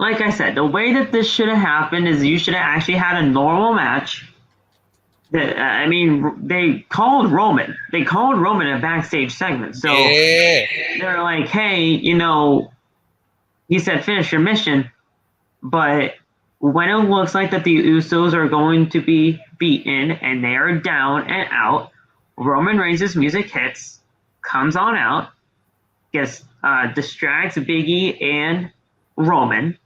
like I said, the way that this should have happened is you should have actually had a normal match. I mean, they called Roman. They called Roman a backstage segment. So they're like, hey, you know, he said finish your mission. But when it looks like that the Usos are going to be beaten and they are down and out, Roman Reigns' music hits, comes on out, distracts Big E and Roman,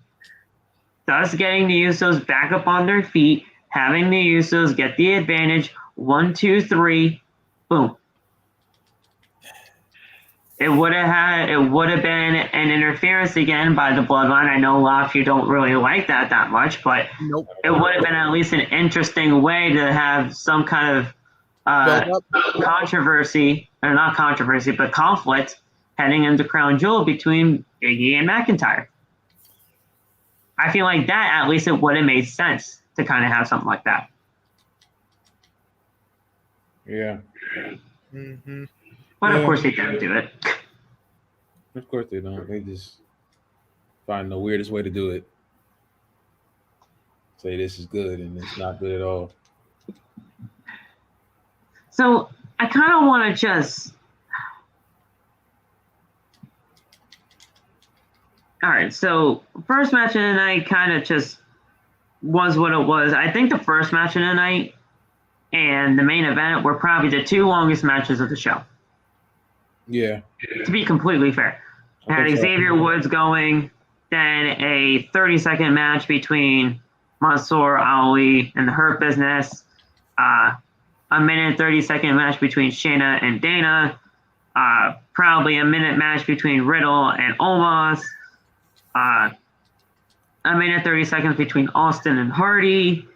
thus getting the Usos back up on their feet, having the Usos get the advantage. 1, 2, 3, boom. It would have been an interference again by the Bloodline. I know a lot of you don't really like that much, but Nope. It would have been at least an interesting way to have some kind of controversy, or not controversy, but conflict heading into Crown Jewel between Big E and McIntyre. I feel like that, at least it would have made sense to kind of have something like that. Yeah. Mm-hmm. But of Yeah. course they didn't do it. Of course they don't. They just find the weirdest way to do it. Say this is good and it's not good at all. So I kind of want to just... All right, so first match of the night kind of just was what it was. I think the first match of the night and the main event were probably the two longest matches of the show. Yeah. To be completely fair. I Had think so. Xavier Woods going, then a 30-second match between Mansoor, Ali, and the Hurt Business. A minute 30-second match between Shayna and Dana. Probably a minute match between Riddle and Omos. A minute 30 seconds between Austin and Hardy.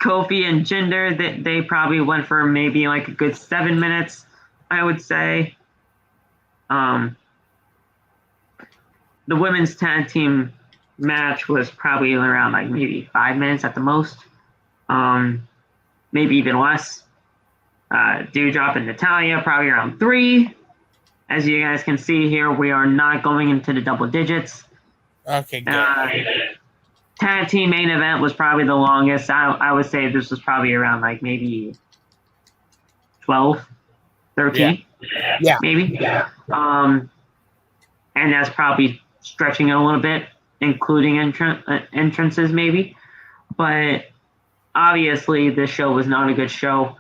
Kofi and Jinder, they probably went for maybe like a good 7 minutes, I would say. The women's tag team match was probably around like maybe 5 minutes at the most. Maybe even less. Dewdrop and Natalya probably around 3. As you guys can see here, we are not going into the double digits. Okay, good. Tag team main event was probably the longest. I would say this was probably around like maybe 12, 13. Yeah. Maybe. Yeah. And that's probably stretching it a little bit, including entrances maybe. But obviously this show was not a good show.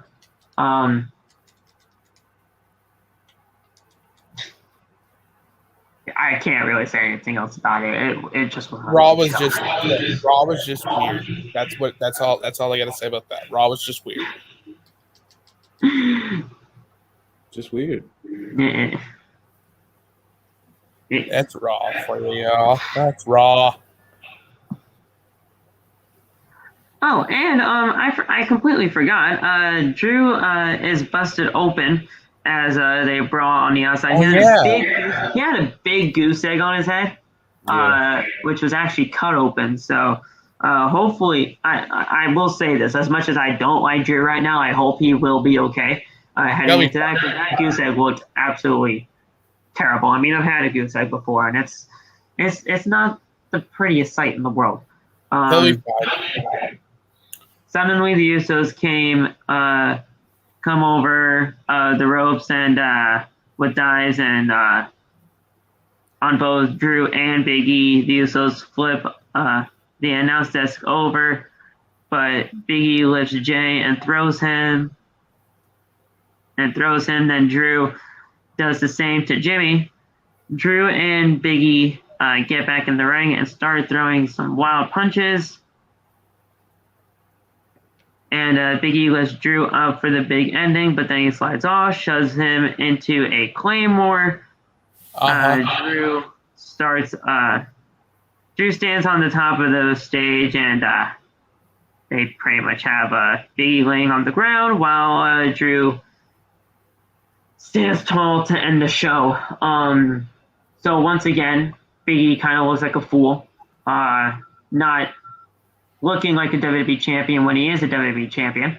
I can't really say anything else about it. It just was Raw was just weird. That's all I gotta say about that. Raw was just weird. Just weird. That's Raw for you, y'all. That's Raw. Oh, and I completely forgot. Drew is busted open as they brawl on the outside. He had a big goose egg on his head, which was actually cut open. So hopefully, I will say this: as much as I don't like Drew right now, I hope he will be okay heading into that. Because that goose egg looked absolutely terrible. I mean, I've had a goose egg before, and it's not the prettiest sight in the world. Suddenly, the Usos come over the ropes and with dives and on both Drew and Big E. The Usos flip the announce desk over, but Big E lifts Jay and throws him. Then Drew does the same to Jimmy. Drew and Big E get back in the ring and start throwing some wild punches. And Big E lifts Drew up for the big ending, but then he slides off, shoves him into a Claymore. Drew stands on the top of the stage, and they pretty much have Big E laying on the ground while Drew stands tall to end the show. So once again, Big E kind of looks like a fool, not looking like a WWE champion when he is a WWE champion.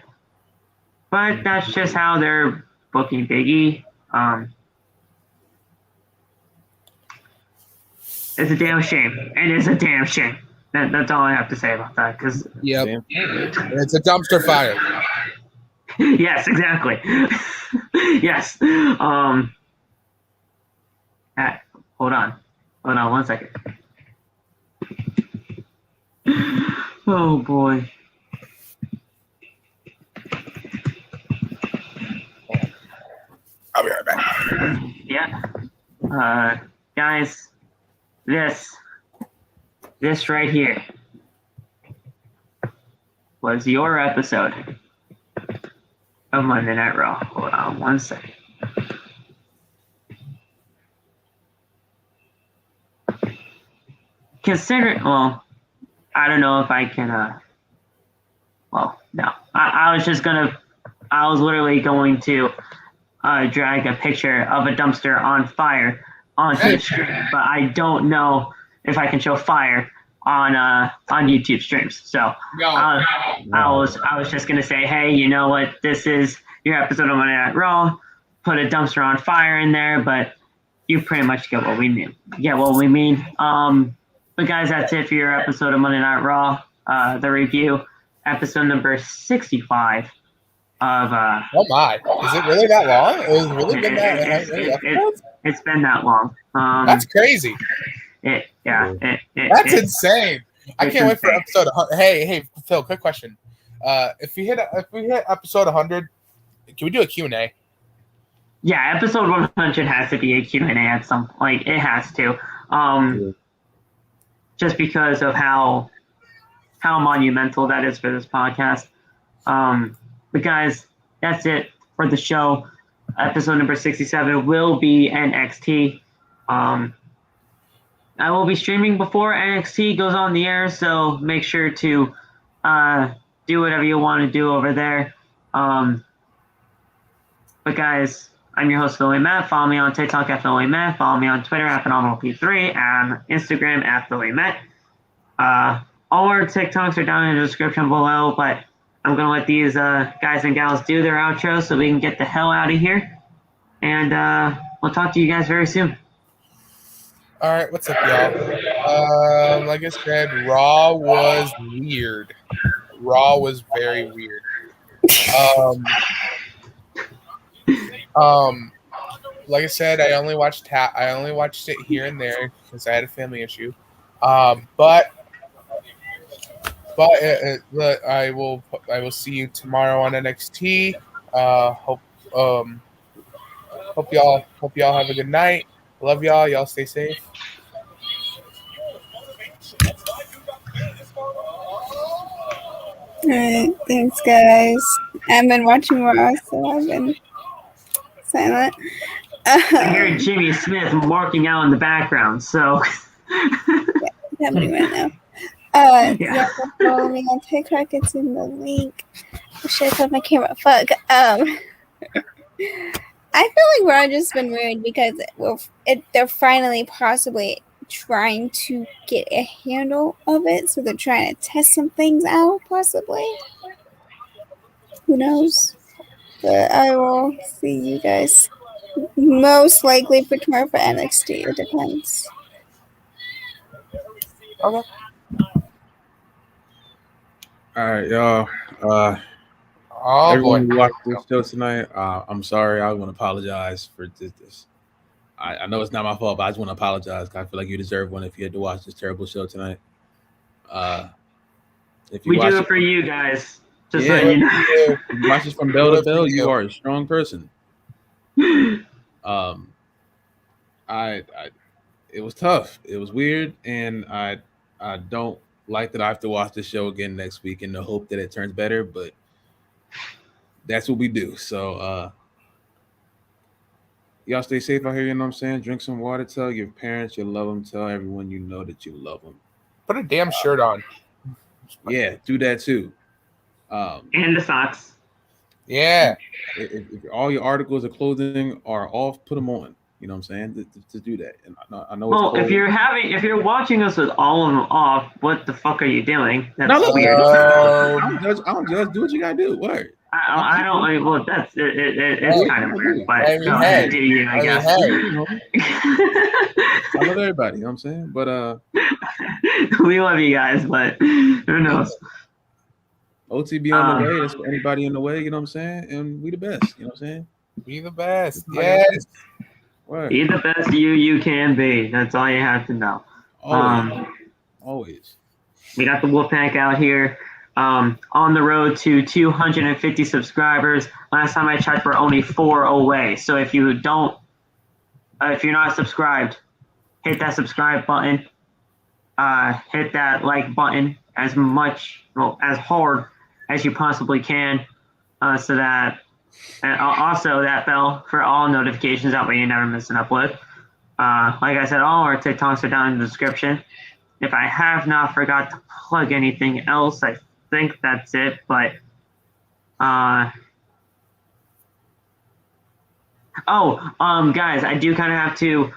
But that's just how they're booking Big E. It's a damn shame. It is a damn shame. That's all I have to say about that. Because Yep. It's a dumpster fire. yes, exactly. Yes. Hold on 1 second. Oh boy. I'll be right back. Yeah. Guys, this right here was your episode of Monday Night Raw. Hold on 1 second. Well, I don't know if I can, well, no. I was literally going to drag a picture of a dumpster on fire onto the stream, but I don't know if I can show fire on YouTube streams. So I was just gonna say, hey, you know what? This is your episode of Monday Night Raw. Put a dumpster on fire in there, but you pretty much get what we mean. But guys, that's it for your episode of Monday Night Raw. The review, episode number 65 of. Oh my! Is it really that long? It's really been that. It's been that long. That's crazy. That's insane. I can't wait for episode 100. Hey, Phil, quick question. If we hit episode 100, can we do a Q&A? Yeah, episode 100 has to be a Q&A at some point. It has to. Just because of how monumental that is for this podcast. But guys, that's it for the show. Episode number 67 will be NXT. I will be streaming before NXT goes on the air, so make sure to do whatever you want to do over there. But guys, I'm your host, Philly Matt. Follow me on TikTok at Philly Matt. Follow me on Twitter at PhenomenalP3 and Instagram at Philly Matt. All our TikToks are down in the description below, but I'm going to let these guys and gals do their outro so we can get the hell out of here. And we'll talk to you guys very soon. All right, what's up, y'all? Like I said, Raw was weird. Raw was very weird. Like I said, I only watched it here and there because I had a family issue. But I will see you tomorrow on NXT. Hope y'all have a good night. Love y'all. Y'all stay safe. All right, thanks, guys. I've been watching Raw, so I've been silent. I hear Jimmy Smith marking out in the background, so. Happening right now. Yeah, follow me on TikTok. It's in the link. I should have put my camera. Fuck. I feel like Raw just been weird because they're finally possibly trying to get a handle of it, so they're trying to test some things out, possibly. Who knows? But I will see you guys most likely for tomorrow for NXT. It depends. Okay. All right, y'all. Everyone who watched this show tonight, I'm sorry. I want to apologize for this. I know it's not my fault, but I just want to apologize. I feel like you deserve one if you had to watch this terrible show tonight. If we do it for you guys. Just so you know. If you watch this from bell to bell, you are a strong person. It was tough. It was weird, and I don't like that I have to watch the show again next week in the hope that it turns better, but that's what we do. So y'all stay safe out here, you know what I'm saying? Drink some water, tell your parents you love them, tell everyone you know that you love them. Put a damn shirt on. Yeah, do that too. And the socks. Yeah. If all your articles of clothing are off, put them on. You know what I'm saying? To do that. And I know. Well, if you're watching us with all of them off, what the fuck are you doing? That's no, look, weird. I don't judge. Do what you gotta do. What? I don't like. Well, that's it's kind of weird, but I mean, no, hey, do you? I guess. I love everybody. You know what I'm saying? But We love you guys, but who knows? OTB on the way. That's for anybody in the way. You know what I'm saying? And we the best. You know what I'm saying? Be the best. Yes. Word. Be the best you can be. That's all you have to know. Always. We got the Wolfpack out here on the road to 250 subscribers. Last time I checked, we're only 4 away. So if you're not subscribed, hit that subscribe button. Hit that like button as hard as you possibly can. So that, and also that bell for all notifications. That way you never miss an upload. Like I said, all our TikToks are down in the description. If I have not forgot to plug anything else, I think that's it. But guys, I do kind of have to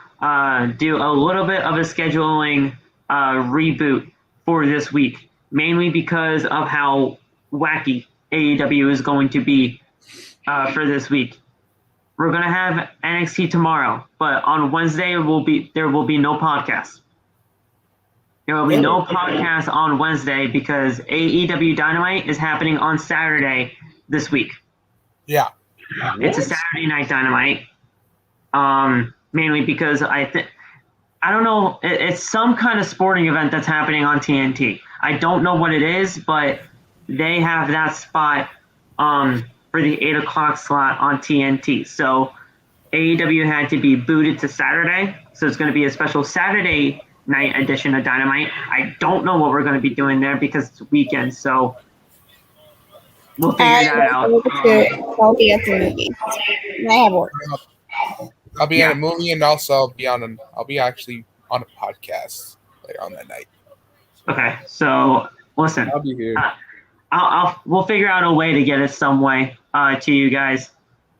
do a little bit of a scheduling reboot for this week, mainly because of how wacky AEW is going to be for this week. We're gonna have NXT tomorrow, but on Wednesday there will be no podcast. There will be no podcast on Wednesday because AEW Dynamite is happening on Saturday this week. Yeah. It's a Saturday night Dynamite. Mainly because I don't know, it's some kind of sporting event that's happening on TNT. I don't know what it is, but they have that spot for the 8 o'clock slot on TNT. So AEW had to be booted to Saturday. So it's going to be a special Saturday night edition of Dynamite. I don't know what we're going to be doing there because it's a weekend. So we'll figure that out. I'll be at the movie. I have work. I'll be at a movie and also I'll be actually on a podcast later on that night. Okay, so listen. I'll be here. We'll figure out a way to get it some way to you guys.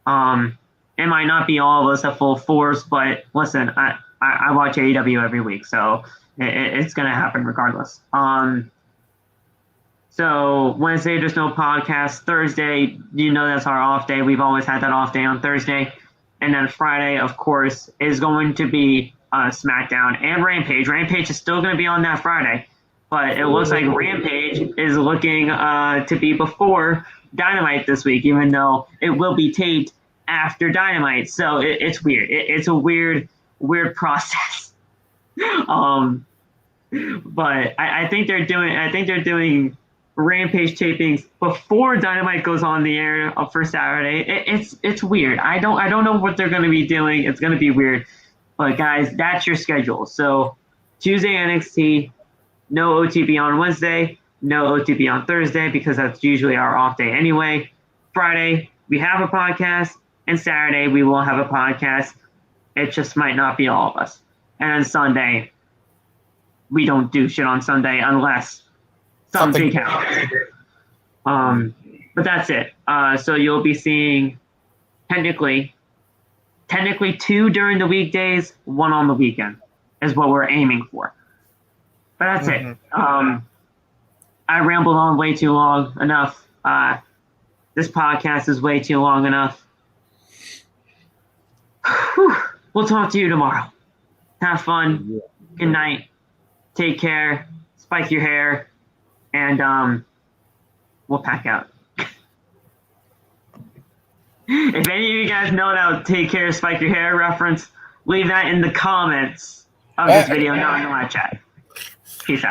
It might not be all of us at full force, but listen, I watch AEW every week, so it's gonna happen regardless. So Wednesday there's no podcast. Thursday, that's our off day. We've always had that off day on Thursday, and then Friday, of course, is going to be SmackDown and Rampage. Rampage is still gonna be on that Friday. But it looks like Rampage is looking to be before Dynamite this week, even though it will be taped after Dynamite. So it's weird. It's a weird process. But I think they're doing Rampage tapings before Dynamite goes on the air for Saturday. It's weird. I don't know what they're going to be doing. It's going to be weird. But guys, that's your schedule. So Tuesday NXT. No OTB on Wednesday, no OTB on Thursday because that's usually our off day anyway. Friday, we have a podcast, and Saturday, we will have a podcast. It just might not be all of us. And Sunday, we don't do shit on Sunday unless something happens. But that's it. So you'll be seeing technically 2 during the weekdays, 1 on the weekend is what we're aiming for. But that's it. I rambled on way too long enough. This podcast is way too long enough. We'll talk to you tomorrow. Have fun. Good night. Take care. Spike your hair. And we'll pack out. If any of you guys know that take care, spike your hair reference, leave that in the comments of this video, not in the live chat. Peace out.